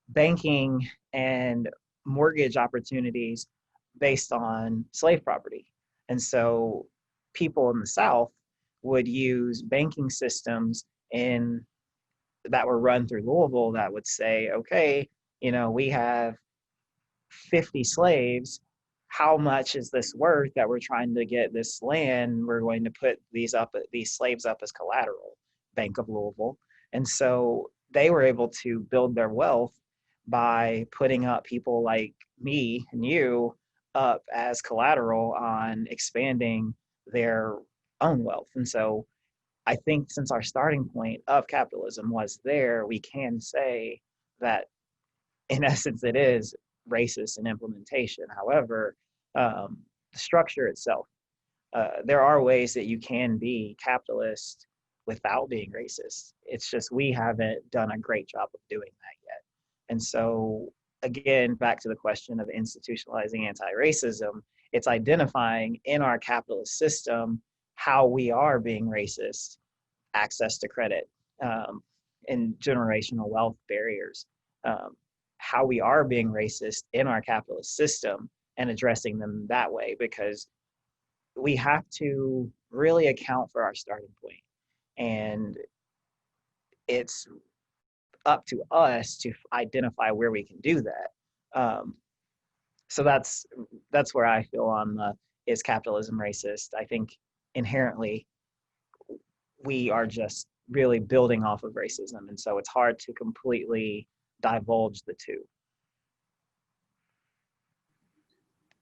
banking and mortgage opportunities based on slave property. And so people in the South would use banking systems in that were run through Louisville that would say, okay, we have 50 slaves. How much is this worth that we're trying to get this land? We're going to put these slaves up as collateral, Bank of Louisville. And so they were able to build their wealth by putting up people like me and you up as collateral on expanding their own wealth. And so I think since our starting point of capitalism was there, we can say that in essence it is racist in implementation. However, the structure itself, there are ways that you can be capitalist without being racist. It's just we haven't done a great job of doing that yet. And so, again, back to the question of institutionalizing anti-racism, it's identifying in our capitalist system how we are being racist, access to credit, and generational wealth barriers, how we are being racist in our capitalist system and addressing them that way, because we have to really account for our starting point. And it's up to us to identify where we can do that. So that's where I feel on the, is capitalism racist? I think inherently we are just really building off of racism. And so it's hard to completely divulge the two.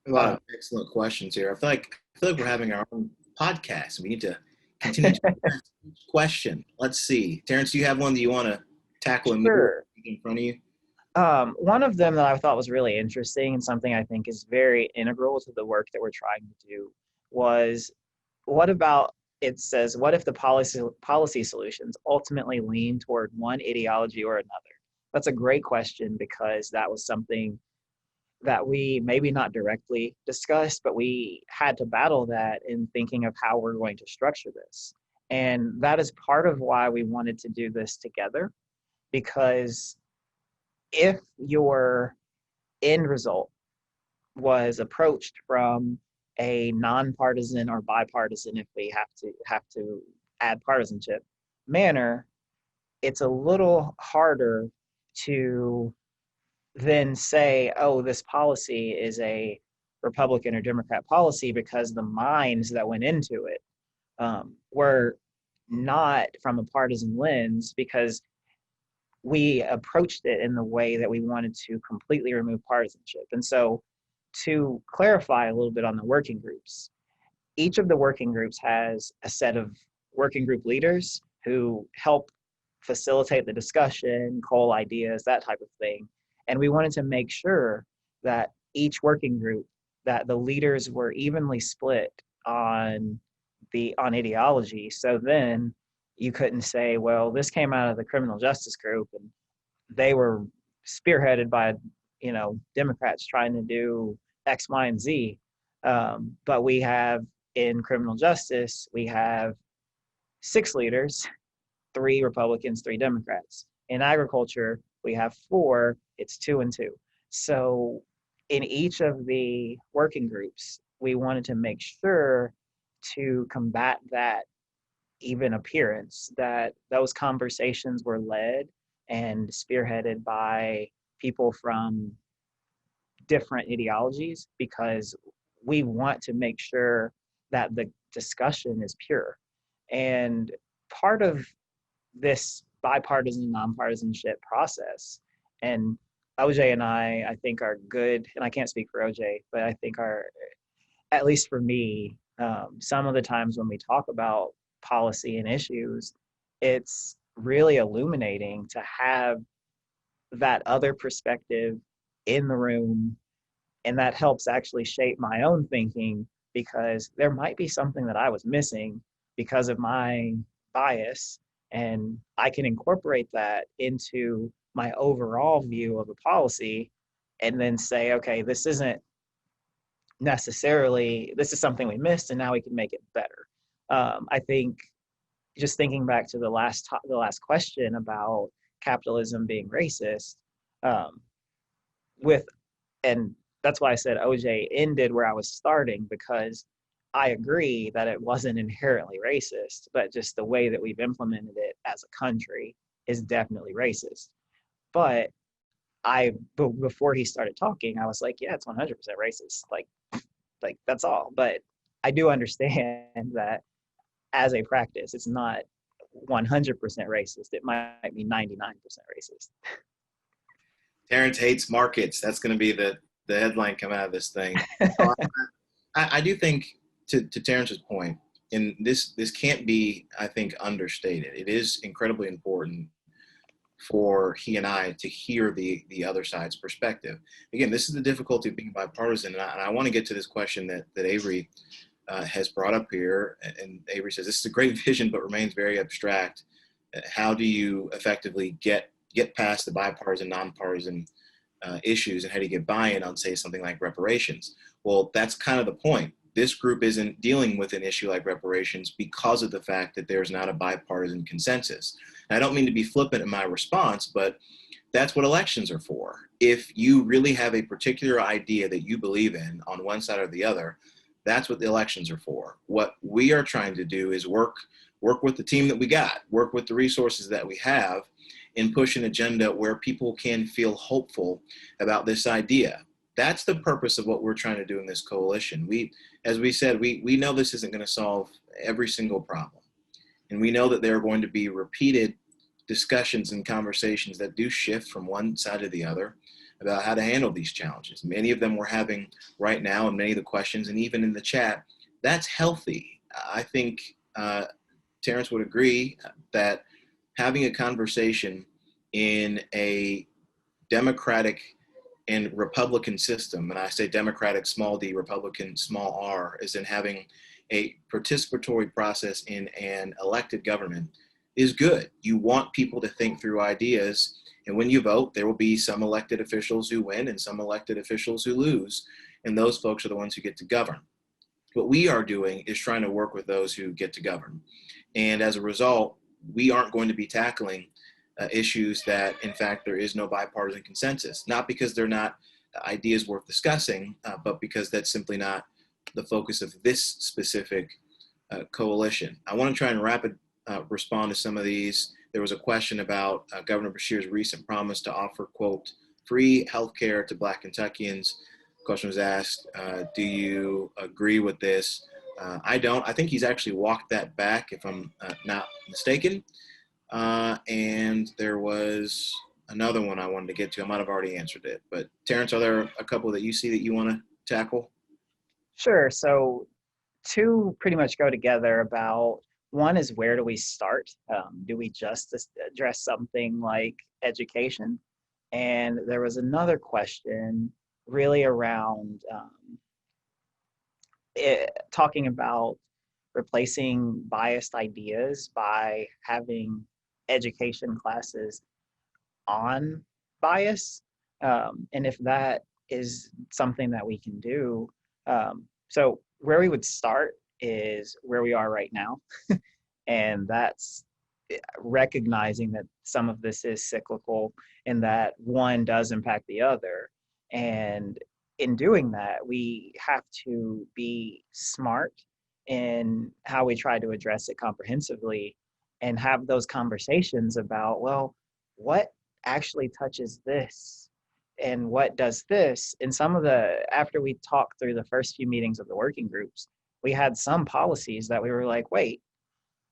A lot of excellent questions here. I feel like we're having our own podcast. We need to continue to ask each question. Let's see. Terrance, do you have one that you want to tackle in front of you? One of them that I thought was really interesting and something I think is very integral to the work that we're trying to do was, what if the policy solutions ultimately lean toward one ideology or another? That's a great question, because that was something that we maybe not directly discussed, but we had to battle that in thinking of how we're going to structure this. And that is part of why we wanted to do this together, because if your end result was approached from a nonpartisan or bipartisan, if we have to add partisanship manner, it's a little harder to then say, oh, this policy is a Republican or Democrat policy, because the minds that went into it were not from a partisan lens, because we approached it in the way that we wanted to completely remove partisanship. And so, to clarify a little bit on the working groups, each of the working groups has a set of working group leaders who help facilitate the discussion, cull ideas, that type of thing. And we wanted to make sure that each working group, that the leaders were evenly split on ideology. So then you couldn't say, well, this came out of the criminal justice group and they were spearheaded by, Democrats trying to do X, Y, and Z. But we have in criminal justice, we have 6 leaders, 3 Republicans, 3 Democrats. In agriculture, we have 4, it's 2 and 2. So in each of the working groups, we wanted to make sure to combat that even appearance, that those conversations were led and spearheaded by people from different ideologies, because we want to make sure that the discussion is pure. And part of this bipartisan, nonpartisanship process, and OJ and I think are good, and I can't speak for OJ, but I think are, at least for me, some of the times when we talk about policy and issues, it's really illuminating to have that other perspective in the room. And that helps actually shape my own thinking, because there might be something that I was missing because of my bias, and I can incorporate that into my overall view of a policy and then say, okay, this isn't necessarily, this is something we missed and now we can make it better. I think just thinking back to the last question about capitalism being racist, with and that's why I said OJ ended where I was starting, because I agree that it wasn't inherently racist, but just the way that we've implemented it as a country is definitely racist. But before he started talking, I was like, yeah, it's 100% racist. Like that's all. But I do understand that as a practice, it's not 100% racist. It might be 99% racist. Terrance hates markets. That's going to be the headline coming out of this thing. I do think, to Terrance's point, and this can't be, I think, understated. It is incredibly important for he and I to hear the other side's perspective. Again, this is the difficulty of being bipartisan, and I want to get to this question that Avery has brought up here. And Avery says, this is a great vision, but remains very abstract. How do you effectively get past the bipartisan, nonpartisan issues, and how do you get buy-in on, say, something like reparations? Well, that's kind of the point. This group isn't dealing with an issue like reparations because of the fact that there's not a bipartisan consensus. And I don't mean to be flippant in my response, but that's what elections are for. If you really have a particular idea that you believe in on one side or the other, that's what the elections are for. What we are trying to do is work with the team that we got, work with the resources that we have, and push an agenda where people can feel hopeful about this idea. That's the purpose of what we're trying to do in this coalition. As we said, we know this isn't going to solve every single problem. And we know that there are going to be repeated discussions and conversations that do shift from one side to the other about how to handle these challenges. Many of them we're having right now, and many of the questions, and even in the chat, that's healthy. I think Terrance would agree that having a conversation in a democratic and Republican system, and I say democratic small d, Republican small r, is in having a participatory process in an elected government is good. You want people to think through ideas, and when you vote, there will be some elected officials who win and some elected officials who lose, and those folks are the ones who get to govern. What we are doing is trying to work with those who get to govern. And as a result, we aren't going to be tackling issues that, in fact, there is no bipartisan consensus, not because they're not ideas worth discussing, but because that's simply not the focus of this specific coalition. I want to try and rapid respond to some of these. There was a question about Governor Beshear's recent promise to offer, quote, free health care to Black Kentuckians. The question was asked, do you agree with this? I don't. I think he's actually walked that back, if I'm not mistaken. And there was another one I wanted to get to. I might have already answered it. But Terrance, are there a couple that you see that you want to tackle? Sure. So two pretty much go together. About one is, where do we start? Do we just address something like education? And there was another question really around talking about replacing biased ideas by having education classes on bias, and if that is something that we can do. So where we would start is where we are right now, and that's recognizing that some of this is cyclical and that one does impact the other. And in doing that, we have to be smart in how we try to address it comprehensively and have those conversations about, well, what actually touches this and what does this? And some of after we talked through the first few meetings of the working groups, we had some policies that we were like, wait,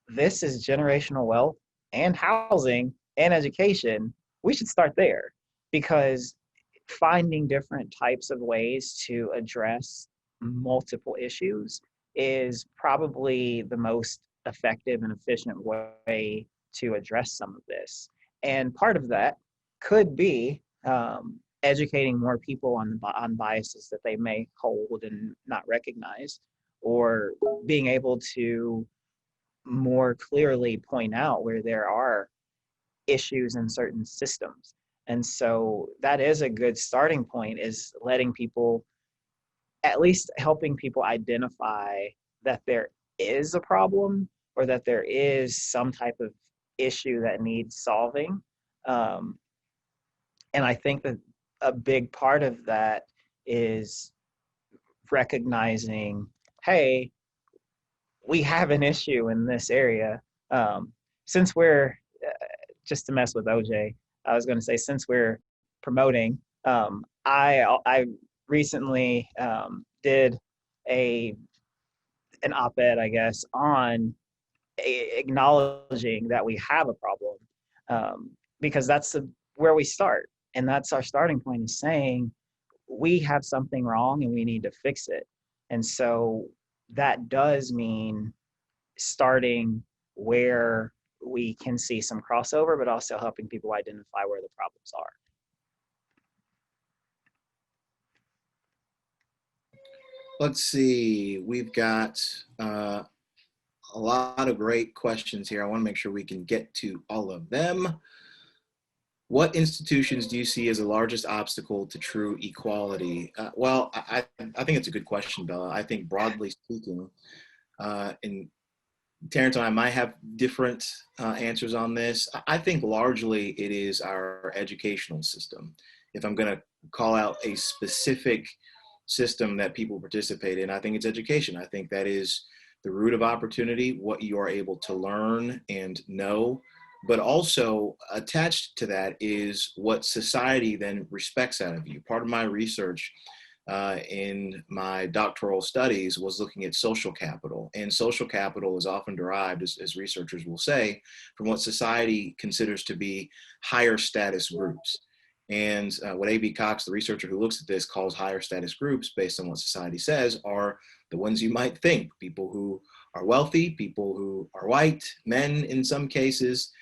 this is generational wealth and housing and education. We should start there, because finding different types of ways to address multiple issues is probably the most effective and efficient way to address some of this. And part of that could be educating more people on biases that they may hold and not recognize, or being able to more clearly point out where there are issues in certain systems. And so that is a good starting point, is letting people, at least helping people identify that there is a problem or that there is some type of issue that needs solving. And I think that a big part of that is recognizing, hey, we have an issue in this area. Since we're, just to mess with OJ, I was going to say, since we're promoting, I recently did an op-ed, I guess, on acknowledging that we have a problem, because that's where we start, and that's our starting point, is saying we have something wrong and we need to fix it. And so that does mean starting where we can see some crossover, but also helping people identify where the problems are. Let's see, we've got a lot of great questions here. I want to make sure we can get to all of them. What institutions do you see as the largest obstacle to true equality? Well, I think it's a good question, Bella. I think broadly speaking, and Terrance and I might have different answers on this. I think largely it is our educational system. If I'm going to call out a specific system that people participate in, I think it's education. I think that is the root of opportunity, what you are able to learn and know. But also attached to that is what society then respects out of you. Part of my research in my doctoral studies was looking at social capital. And social capital is often derived, as researchers will say, from what society considers to be higher status groups. And what A.B. Cox, the researcher who looks at this, calls higher status groups, based on what society says, are the ones you might think: people who are wealthy, people who are white, men in some cases.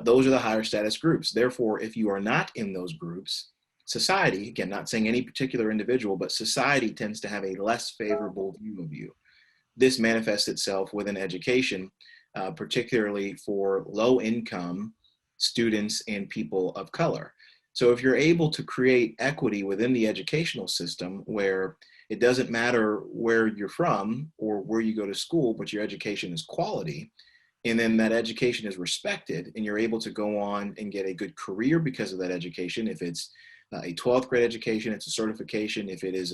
Those are the higher status groups. Therefore, if you are not in those groups, society, again, not saying any particular individual, but society tends to have a less favorable view of you. This manifests itself within education, particularly for low income students and people of color. So if you're able to create equity within the educational system, where it doesn't matter where you're from or where you go to school, but your education is quality, and then that education is respected, and you're able to go on and get a good career because of that education. If it's a 12th grade education, it's a certification. If it is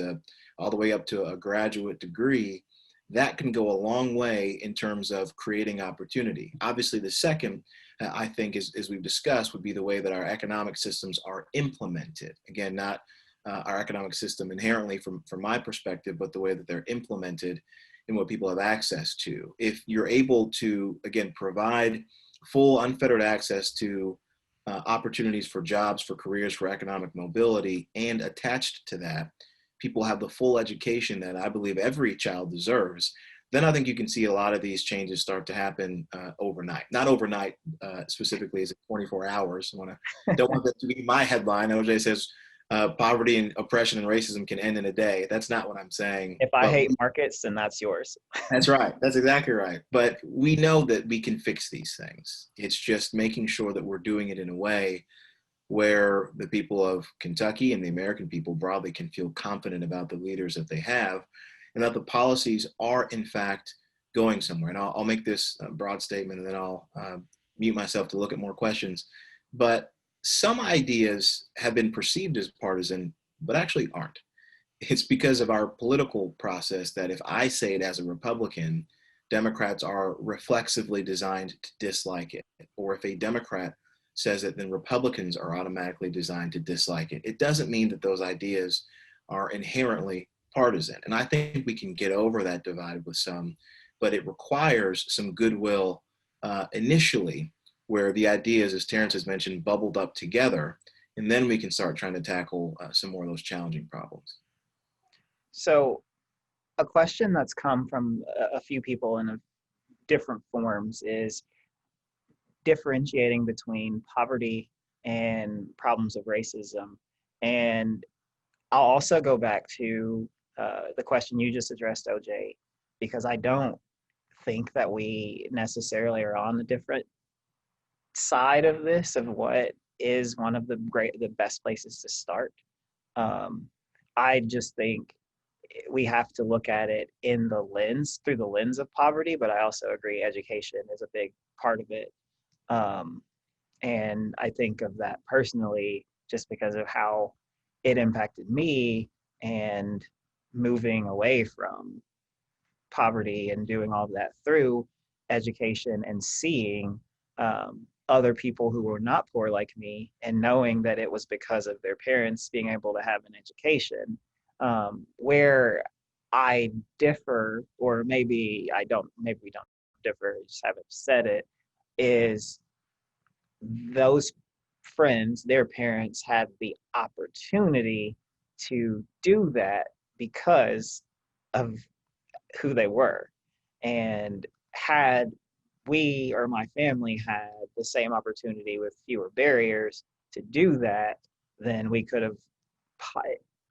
all the way up to a graduate degree, that can go a long way in terms of creating opportunity. Obviously, the second, I think, as we've discussed, would be the way that our economic systems are implemented. Again, not our economic system inherently from my perspective, but the way that they're implemented and what people have access to. If you're able to, again, provide full unfettered access to opportunities for jobs, for careers, for economic mobility, and attached to that, people have the full education that I believe every child deserves, then I think you can see a lot of these changes start to happen overnight. Not overnight specifically as 24 hours. Don't want that to be my headline. OJ says poverty and oppression and racism can end in a day. That's not what I'm saying. If I hate markets, then that's yours. That's right. That's exactly right. But we know that we can fix these things. It's just making sure that we're doing it in a way where the people of Kentucky and the American people broadly can feel confident about the leaders that they have, and that the policies are in fact going somewhere. And I'll make this broad statement, and then I'll mute myself to look at more questions. But some ideas have been perceived as partisan, but actually aren't. It's because of our political process that if I say it as a Republican, Democrats are reflexively designed to dislike it. Or if a Democrat says it, then Republicans are automatically designed to dislike it. It doesn't mean that those ideas are inherently partisan. And I think we can get over that divide with some, but it requires some goodwill initially, where the ideas, as Terrance has mentioned, bubbled up together, and then we can start trying to tackle some more of those challenging problems. So a question that's come from a few people in different forms is differentiating between poverty and problems of racism. And I'll also go back to the question you just addressed, OJ, because I don't think that we necessarily are on a different side of this, of what is one of the best places to start. Um, I just think we have to look at it through the lens of poverty, but I also agree education is a big part of it. Um, and I think of that personally just because of how it impacted me, and moving away from poverty and doing all of that through education, and seeing other people who were not poor like me, and knowing that it was because of their parents being able to have an education. Where I differ, or maybe I don't, maybe we don't differ, just haven't said it, is those friends, their parents had the opportunity to do that because of who they were. And had we, or my family, had the same opportunity with fewer barriers to do that, then we could have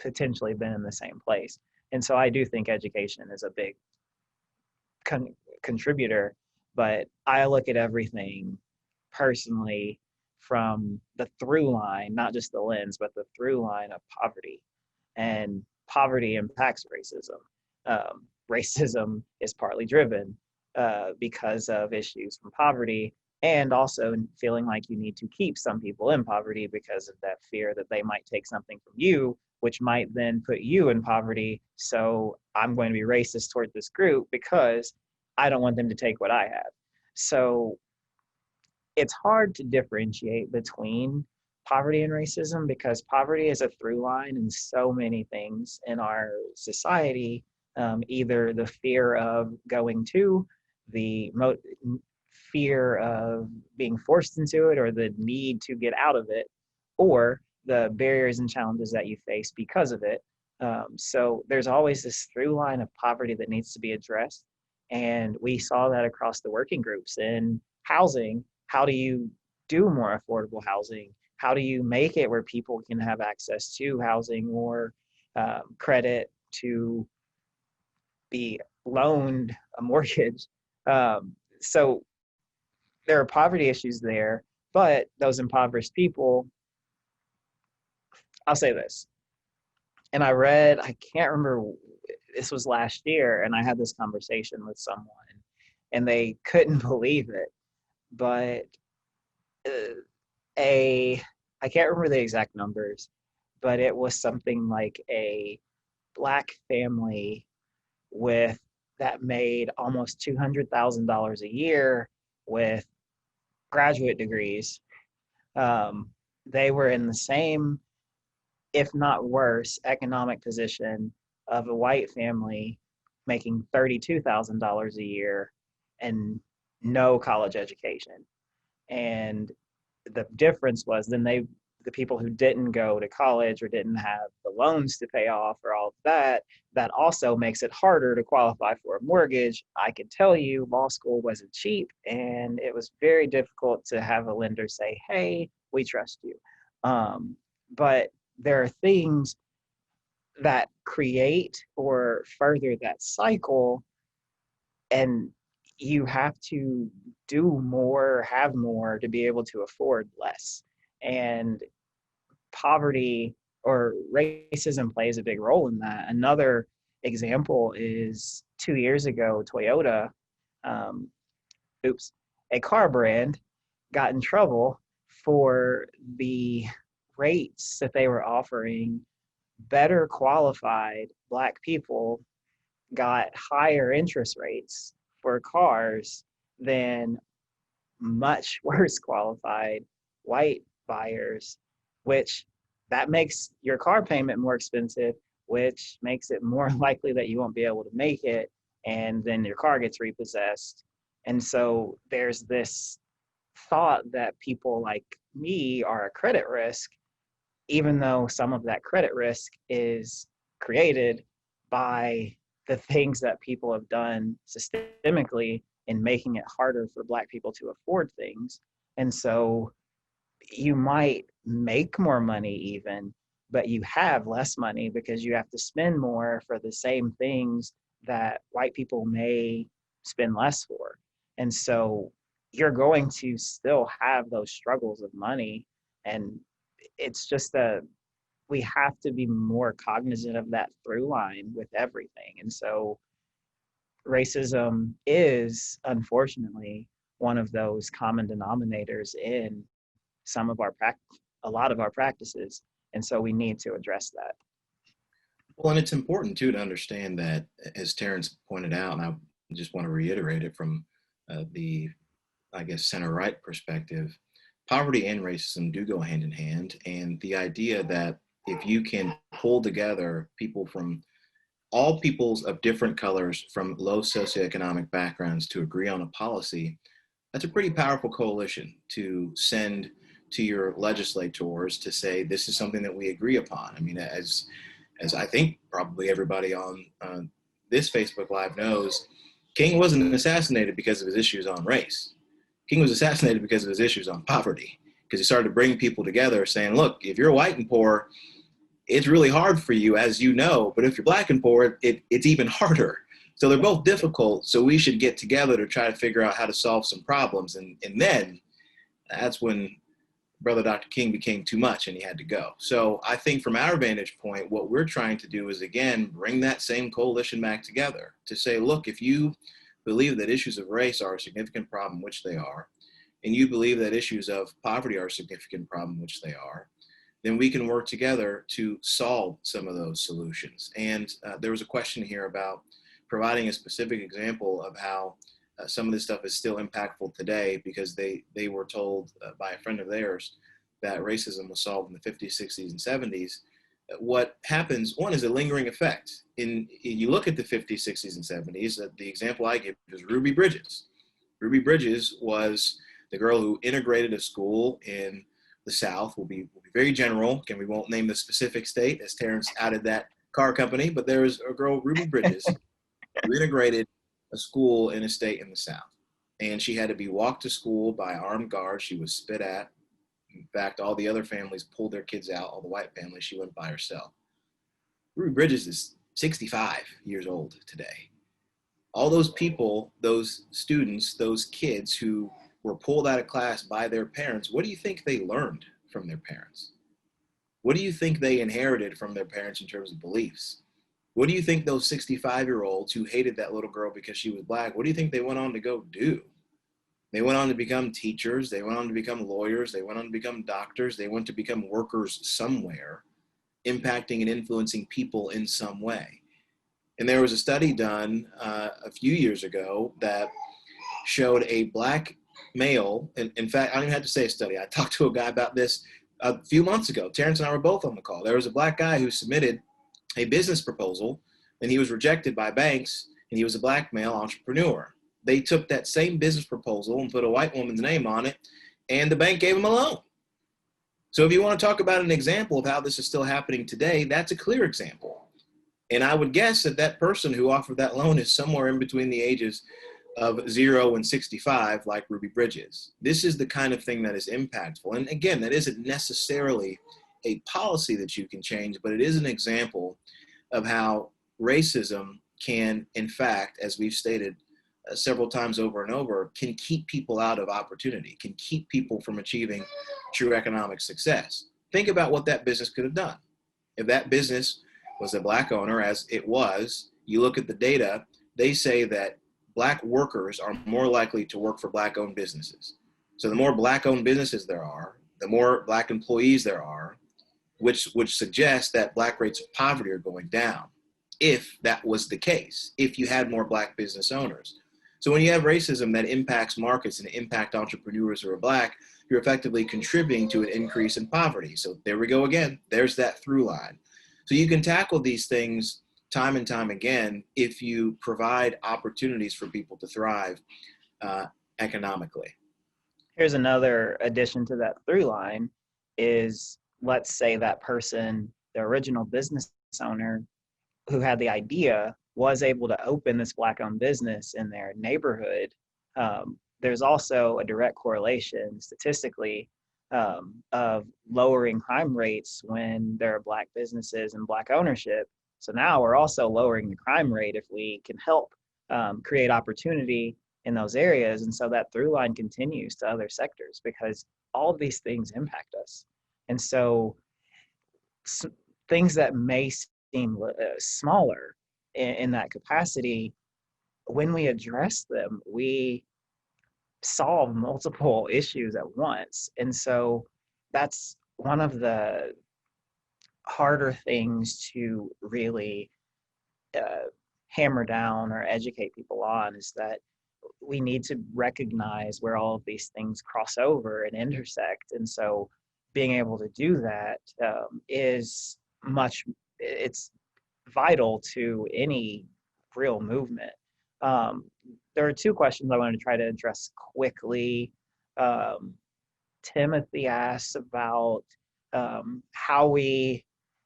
potentially been in the same place. And so I do think education is a big contributor, but I look at everything personally from the through line, not just the lens, but the through line of poverty. And poverty impacts racism. Racism is partly driven because of issues from poverty, and also feeling like you need to keep some people in poverty because of that fear that they might take something from you, which might then put you in poverty. So I'm going to be racist toward this group because I don't want them to take what I have. So it's hard to differentiate between poverty and racism, because poverty is a through line in so many things in our society. Either the fear of going to, the fear of being forced into it, or the need to get out of it, or the barriers and challenges that you face because of it. So there's always this through line of poverty that needs to be addressed. And we saw that across the working groups in housing. How do you do more affordable housing? How do you make it where people can have access to housing or credit to be loaned a mortgage? So there are poverty issues there, but those impoverished people, I'll say this, and I can't remember, this was last year, and I had this conversation with someone, and they couldn't believe it, but I can't remember the exact numbers, but it was something like a Black family with that made almost $200,000 a year with graduate degrees. They were in the same, if not worse, economic position of a white family making $32,000 a year and no college education. And the difference was then the people who didn't go to college or didn't have the loans to pay off or all of that, that also makes it harder to qualify for a mortgage. I can tell you law school wasn't cheap, and it was very difficult to have a lender say, hey, we trust you. But there are things that create or further that cycle, and you have to do more, have more to be able to afford less. And poverty or racism plays a big role in that. Another example is 2 years ago, Toyota, um, a car brand, got in trouble for the rates that they were offering. Better qualified Black people got higher interest rates for cars than much worse qualified white buyers, which that makes your car payment more expensive, which makes it more likely that you won't be able to make it, and then your car gets repossessed. And so there's this thought that people like me are a credit risk, even though some of that credit risk is created by the things that people have done systemically in making it harder for Black people to afford things. And so you might make more money even, but you have less money because you have to spend more for the same things that white people may spend less for. And so you're going to still have those struggles of money. And it's just we have to be more cognizant of that through line with everything. And so racism is unfortunately one of those common denominators in a lot of our practices. And so we need to address that. Well, and it's important too to understand that, as Terrance pointed out, and I just want to reiterate it from the, I guess, center-right perspective, poverty and racism do go hand in hand. And the idea that if you can pull together people from all peoples of different colors from low socioeconomic backgrounds to agree on a policy, that's a pretty powerful coalition to send to your legislators to say, this is something that we agree upon. I mean, as I think probably everybody on this Facebook Live knows, King wasn't assassinated because of his issues on race. King was assassinated because of his issues on poverty, because he started to bring people together saying, look, if you're white and poor, it's really hard for you, as you know, but if you're black and poor, it's even harder. So they're both difficult, so we should get together to try to figure out how to solve some problems. And then that's when Brother Dr. King became too much and he had to go. So I think from our vantage point, what we're trying to do is, again, bring that same coalition back together to say, look, if you believe that issues of race are a significant problem, which they are, and you believe that issues of poverty are a significant problem, which they are, then we can work together to solve some of those solutions. And there was a question here about providing a specific example of how some of this stuff is still impactful today, because they were told by a friend of theirs that racism was solved in the 50s, 60s, and 70s. What happens, one, is a lingering effect. You look at the 50s, 60s, and 70s, the example I give is Ruby Bridges. Ruby Bridges was the girl who integrated a school in the South. We'll be very general, and we won't name the specific state, as Terrance added that car company, but there was a girl, Ruby Bridges, who integrated a school in a state in the South. And she had to be walked to school by armed guards. She was spit at. In fact, all the other families pulled their kids out, all the white families. She went by herself. Ruby Bridges is 65 years old today. All those people, those students, those kids who were pulled out of class by their parents, what do you think they learned from their parents? What do you think they inherited from their parents in terms of beliefs? What do you think those 65-year-olds who hated that little girl because she was black, what do you think they went on to go do? They went on to become teachers. They went on to become lawyers. They went on to become doctors. They went to become workers somewhere, impacting and influencing people in some way. And there was a study done a few years ago that showed a black male, and in fact, I don't even have to say a study. I talked to a guy about this a few months ago. Terrance and I were both on the call. There was a black guy who submitted a business proposal, and he was rejected by banks, and he was a black male entrepreneur. They took that same business proposal and put a white woman's name on it, and the bank gave him a loan. So if you want to talk about an example of how this is still happening today, that's a clear example. And I would guess that that person who offered that loan is somewhere in between the ages of 0 and 65, like Ruby Bridges. This is the kind of thing that is impactful. And again, that isn't necessarily a policy that you can change, but it is an example of how racism can, in fact, as we've stated several times over and over, can keep people out of opportunity, can keep people from achieving true economic success. Think about what that business could have done. If that business was a black owner, as it was, you look at the data, they say that black workers are more likely to work for black-owned businesses. So the more black-owned businesses there are, the more black employees there are, which suggests that black rates of poverty are going down, if that was the case, if you had more black business owners. So when you have racism that impacts markets and impact entrepreneurs who are black, you're effectively contributing to an increase in poverty. So there we go again, there's that through line. So you can tackle these things time and time again if you provide opportunities for people to thrive economically. Here's another addition to that through line is, let's say that person, the original business owner who had the idea, was able to open this black-owned business in their neighborhood. There's also a direct correlation statistically of lowering crime rates when there are black businesses and black ownership. So now we're also lowering the crime rate if we can help create opportunity in those areas. And so that through line continues to other sectors because all of these things impact us. And so things that may seem smaller in that capacity, when we address them, we solve multiple issues at once. And so that's one of the harder things to really hammer down or educate people on, is that we need to recognize where all of these things cross over and intersect. And so being able to do that is it's vital to any real movement. There are two questions I wanted to try to address quickly. Timothy asks about how we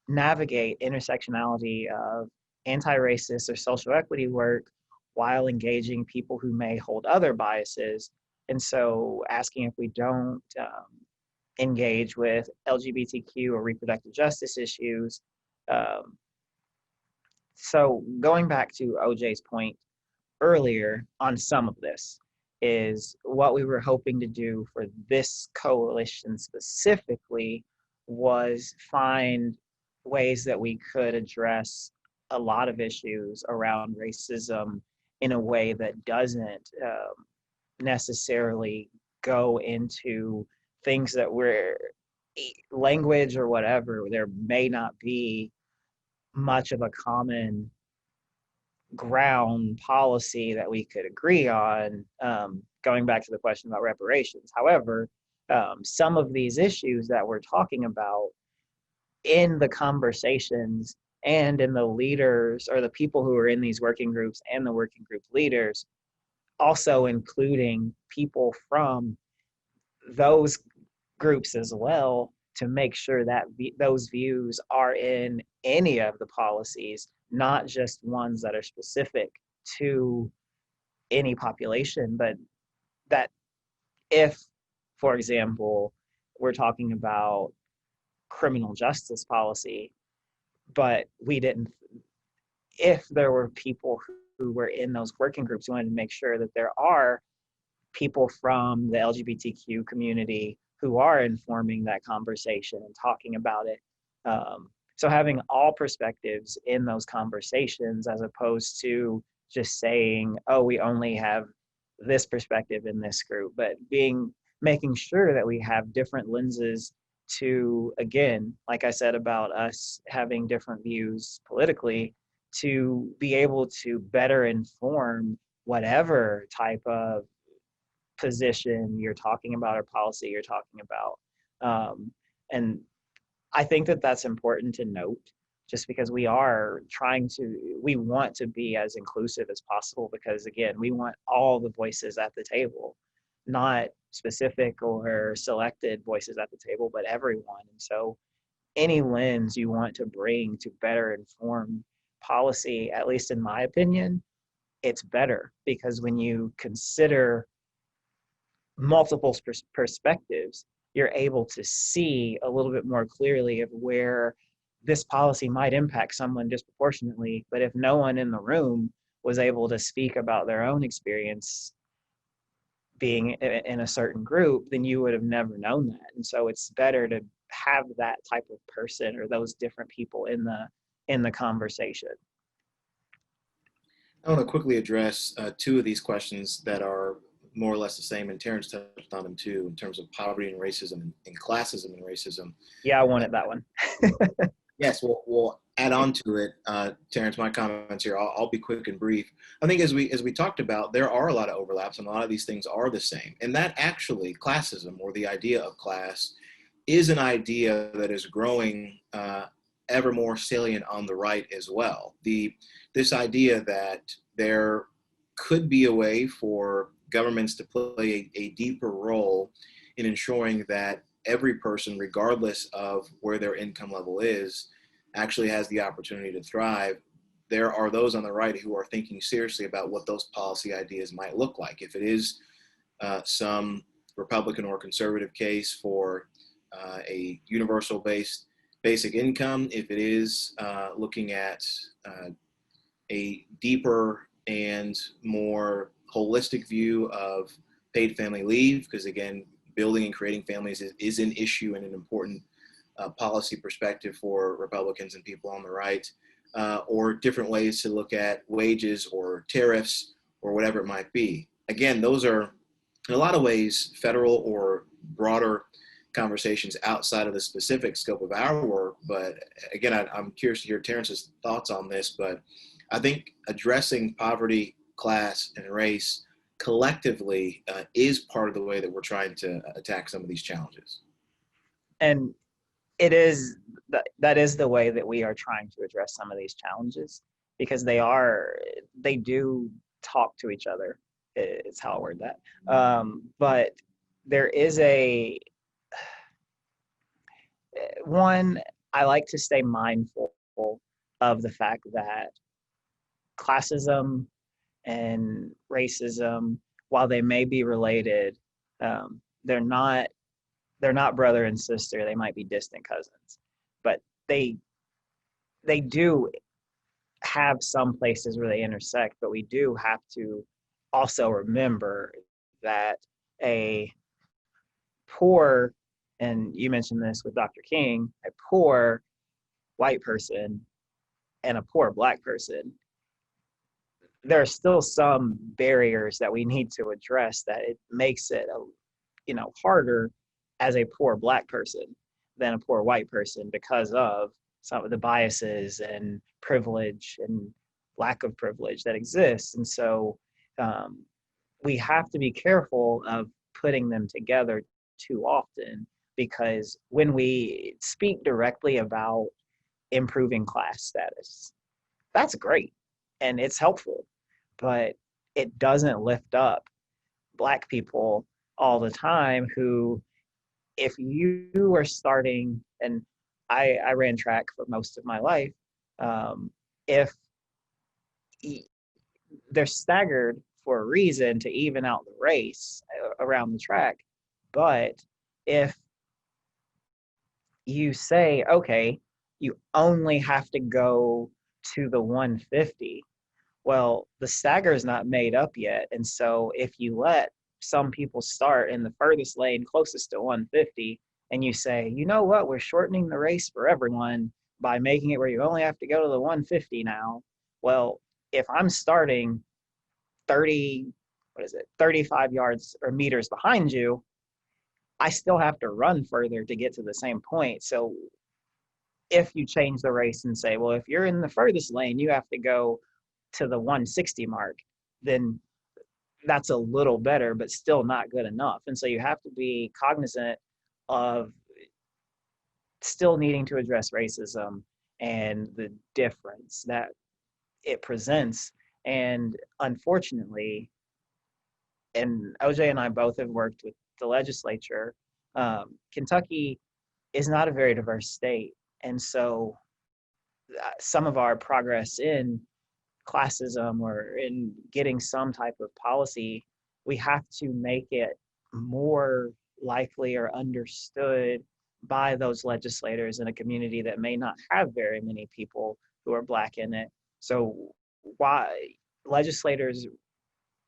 navigate intersectionality of anti-racist or social equity work while engaging people who may hold other biases. And so asking if we don't engage with LGBTQ or reproductive justice issues. So going back to OJ's point earlier on some of this, is what we were hoping to do for this coalition specifically was find ways that we could address a lot of issues around racism in a way that doesn't necessarily go into things that we're language or whatever. There may not be much of a common ground policy that we could agree on, going back to the question about reparations. However, some of these issues that we're talking about in the conversations and in the leaders or the people who are in these working groups and the working group leaders, also including people from those groups as well, to make sure that those views are in any of the policies, not just ones that are specific to any population, but that if, for example, we're talking about criminal justice policy, but we didn't, if there were people who were in those working groups, we wanted to make sure that there are people from the LGBTQ community who are informing that conversation and talking about it. So having all perspectives in those conversations, as opposed to just saying, oh, we only have this perspective in this group, but making sure that we have different lenses to, again, like I said about us having different views politically, to be able to better inform whatever type of position you're talking about or policy you're talking about. And I think that that's important to note, just because we want to be as inclusive as possible, because again, we want all the voices at the table, not specific or selected voices at the table, but everyone. And so any lens you want to bring to better inform policy, at least in my opinion, it's better, because when you consider multiple perspectives, you're able to see a little bit more clearly of where this policy might impact someone disproportionately. But if no one in the room was able to speak about their own experience being in a certain group, then you would have never known that. And so it's better to have that type of person or those different people in the conversation. I want to quickly address two of these questions that are more or less the same, and Terrance touched on them too, in terms of poverty and racism and classism and racism. Yeah, I wanted that one. Yes, we'll add on to it, Terrance. My comments here, I'll be quick and brief. I think as we talked about, there are a lot of overlaps, and a lot of these things are the same. And that actually, classism, or the idea of class, is an idea that is growing ever more salient on the right as well. This idea that there could be a way for governments to play a deeper role in ensuring that every person, regardless of where their income level is, actually has the opportunity to thrive. There are those on the right who are thinking seriously about what those policy ideas might look like. If it is some Republican or conservative case for a universal basic income, if it is looking at a deeper and more holistic view of paid family leave, because again, building and creating families is an issue and an important policy perspective for Republicans and people on the right, or different ways to look at wages or tariffs or whatever it might be. Again, those are in a lot of ways federal or broader conversations outside of the specific scope of our work. But again, I'm curious to hear Terrance's thoughts on this, but I think addressing poverty, class, and race collectively is part of the way that we're trying to attack some of these challenges. And it is that is the way that we are trying to address some of these challenges, because they do talk to each other. It's how I word that. But there is one, I like to stay mindful of the fact that classism and racism, while they may be related, they're not brother and sister. They might be distant cousins, but they do have some places where they intersect. But we do have to also remember that a poor, and you mentioned this with Dr. King, a poor white person and a poor Black person, there are still some barriers that we need to address that it makes it harder as a poor Black person than a poor white person, because of some of the biases and privilege and lack of privilege that exists. And so we have to be careful of putting them together too often, because when we speak directly about improving class status, that's great and it's helpful, but it doesn't lift up Black people all the time who, if you are starting, and I ran track for most of my life, if they're staggered for a reason to even out the race around the track. But if you say, okay, you only have to go to the 150, well, the stagger is not made up yet. And so if you let some people start in the furthest lane closest to 150, and you say, you know what, we're shortening the race for everyone by making it where you only have to go to the 150 now. Well, if I'm starting 35 yards or meters behind you, I still have to run further to get to the same point. So if you change the race and say, well, if you're in the furthest lane, you have to go to the 160 mark, then that's a little better, but still not good enough. And so you have to be cognizant of still needing to address racism and the difference that it presents. And unfortunately, and OJ and I both have worked with the legislature, Kentucky is not a very diverse state. And so some of our progress in classism or in getting some type of policy, we have to make it more likely or understood by those legislators in a community that may not have very many people who are Black in it. So legislators,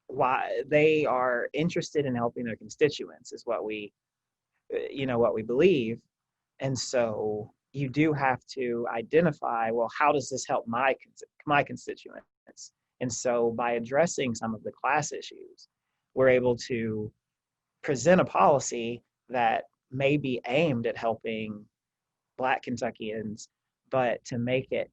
why they are interested in helping their constituents is what we believe. And so you do have to identify, well, how does this help my constituents? And so by addressing some of the class issues, we're able to present a policy that may be aimed at helping Black Kentuckians, but to make it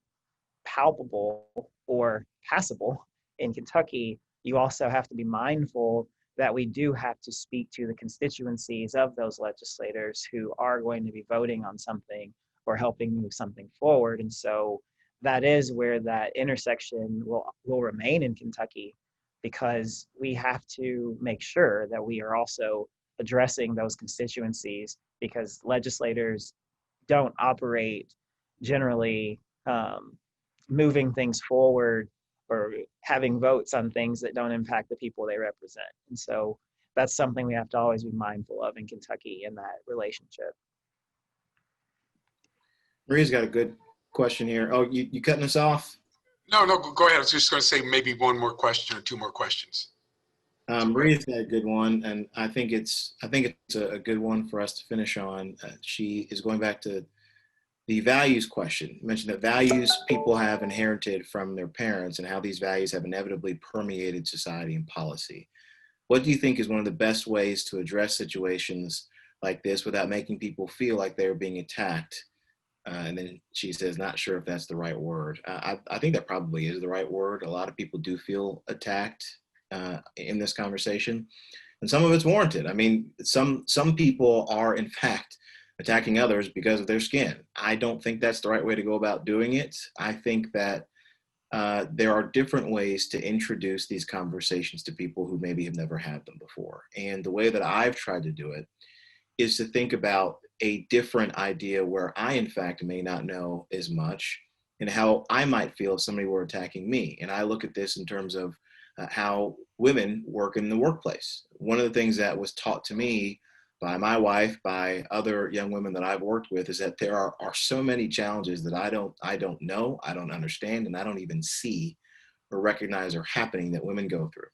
palpable or passable in Kentucky, you also have to be mindful that we do have to speak to the constituencies of those legislators who are going to be voting on something or helping move something forward. And so that is where that intersection will remain in Kentucky, because we have to make sure that we are also addressing those constituencies, because legislators don't operate generally moving things forward or having votes on things that don't impact the people they represent. And so that's something we have to always be mindful of in Kentucky in that relationship. Maria's got a good question here. Oh, you cutting us off? No, go ahead. I was just going to say maybe one more question or two more questions. Maria's got a good one, and I think it's a good one for us to finish on. She is going back to the values question. You mentioned that values people have inherited from their parents and how these values have inevitably permeated society and policy. What do you think is one of the best ways to address situations like this without making people feel like they're being attacked? And then she says, not sure if that's the right word. I think that probably is the right word. A lot of people do feel attacked in this conversation, and some of it's warranted. I mean, some people are in fact attacking others because of their skin. I don't think that's the right way to go about doing it. I think that there are different ways to introduce these conversations to people who maybe have never had them before. And the way that I've tried to do it is to think about a different idea where I, in fact, may not know as much and how I might feel if somebody were attacking me. And I look at this in terms of how women work in the workplace. One of the things that was taught to me by my wife, by other young women that I've worked with, is that there are so many challenges that I don't know, I don't understand, and I don't even see or recognize are happening that women go through.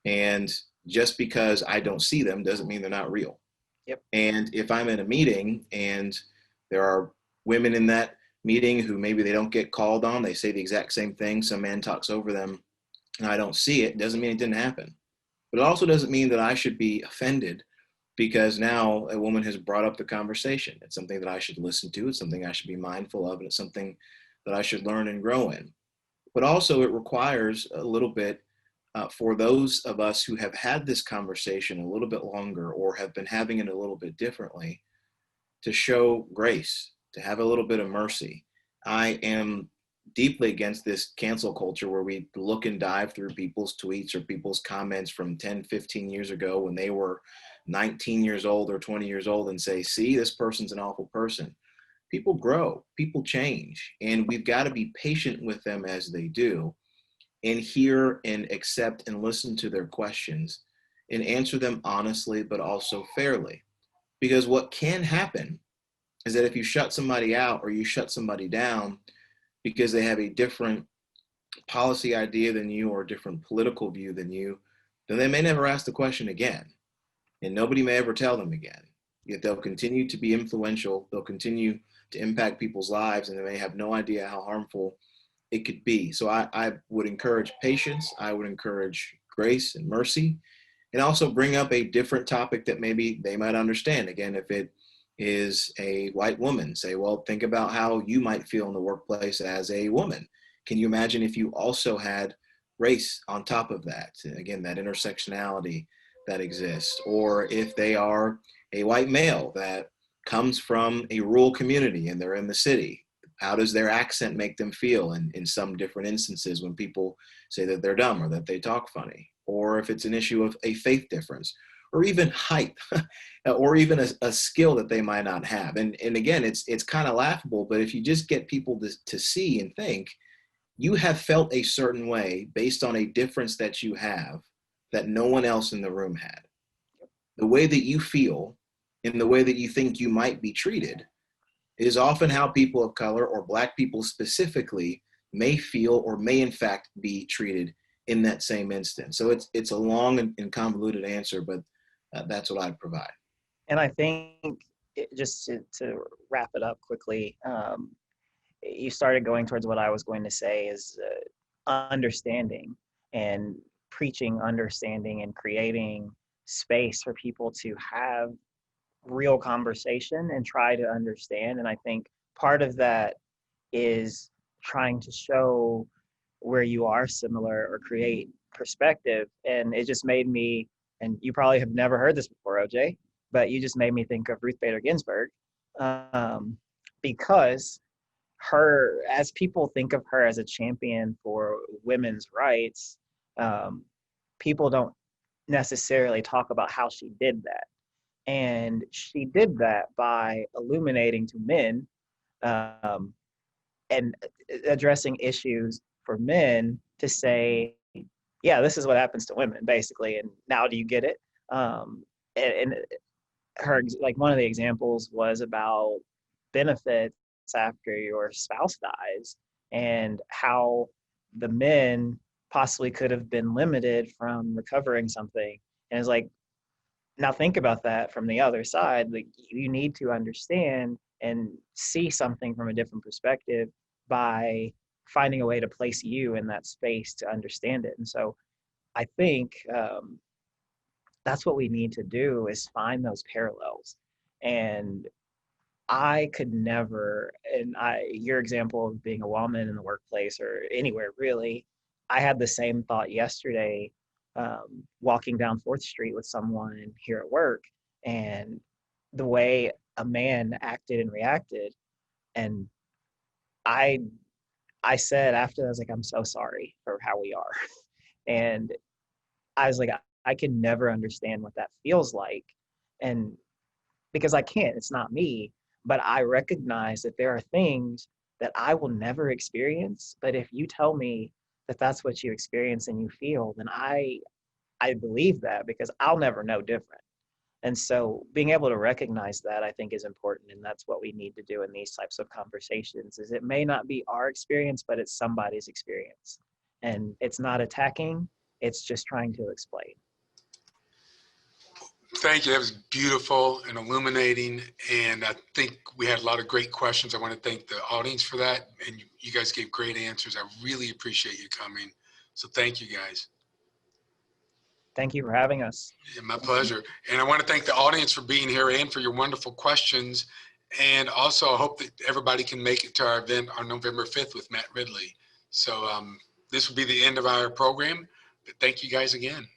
And just because I don't see them doesn't mean they're not real. Yep. And if I'm in a meeting and there are women in that meeting who maybe they don't get called on, they say the exact same thing, some man talks over them, and I don't see it, doesn't mean it didn't happen. But it also doesn't mean that I should be offended because now a woman has brought up the conversation. It's something that I should listen to. It's something I should be mindful of, and it's something that I should learn and grow in. But also it requires a little bit for those of us who have had this conversation a little bit longer or have been having it a little bit differently to show grace, to have a little bit of mercy. I am deeply against this cancel culture where we look and dive through people's tweets or people's comments from 10, 15 years ago when they were 19 years old or 20 years old and say, see, this person's an awful person. People grow, people change, and we've got to be patient with them as they do and hear and accept and listen to their questions and answer them honestly, but also fairly. Because what can happen is that if you shut somebody out or you shut somebody down because they have a different policy idea than you or a different political view than you, then they may never ask the question again. And nobody may ever tell them again. Yet they'll continue to be influential. They'll continue to impact people's lives, and they may have no idea how harmful it could be. So I would encourage patience. I would encourage grace and mercy, and also bring up a different topic that maybe they might understand. Again, if it is a white woman, say, well, think about how you might feel in the workplace as a woman. Can you imagine if you also had race on top of that? Again, that intersectionality that exists. Or if they are a white male that comes from a rural community and they're in the city, how does their accent make them feel in some different instances when people say that they're dumb or that they talk funny? Or if it's an issue of a faith difference, or even height, or even a skill that they might not have. And again, it's kind of laughable, but if you just get people to see and think, you have felt a certain way based on a difference that you have that no one else in the room had. The way that you feel and the way that you think you might be treated is often how people of color or Black people specifically may feel or may in fact be treated in that same instance. So it's a long and convoluted answer, but that's what I'd provide. And I think just to wrap it up quickly, you started going towards what I was going to say is understanding and preaching understanding and creating space for people to have real conversation and try to understand. And I think part of that is trying to show where you are similar or create perspective. And it just made me, and you probably have never heard this before, OJ, but you just made me think of Ruth Bader Ginsburg, because her, as people think of her as a champion for women's rights, people don't necessarily talk about how she did that. And she did that by illuminating to men and addressing issues for men to say, yeah, this is what happens to women, basically. And now do you get it? And her, like, one of the examples was about benefits after your spouse dies. and how the men possibly could have been limited from recovering something. And it's like, now think about that from the other side. Like, you need to understand and see something from a different perspective by finding a way to place you in that space to understand it. And so I think that's what we need to do, is find those parallels. And I could never, and your example of being a woman in the workplace or anywhere really, I had the same thought yesterday, walking down 4th Street with someone here at work, and the way a man acted and reacted. And I, I said after, I was like, I'm so sorry for how we are. And I was like, I can never understand what that feels like. And because I can't, it's not me, but I recognize that there are things that I will never experience. But if you tell me that that's what you experience and you feel, then I believe that, because I'll never know different. And so being able to recognize that, I think, is important. And that's what we need to do in these types of conversations. Is it may not be our experience, but it's somebody's experience. And it's not attacking, it's just trying to explain. Thank you. That was beautiful and illuminating. And I think we had a lot of great questions. I want to thank the audience for that. And you guys gave great answers. I really appreciate you coming. So thank you guys. Thank you for having us. Yeah, my pleasure. And I want to thank the audience for being here and for your wonderful questions. And also, I hope that everybody can make it to our event on November 5th with Matt Ridley. So this will be the end of our program. But thank you guys again.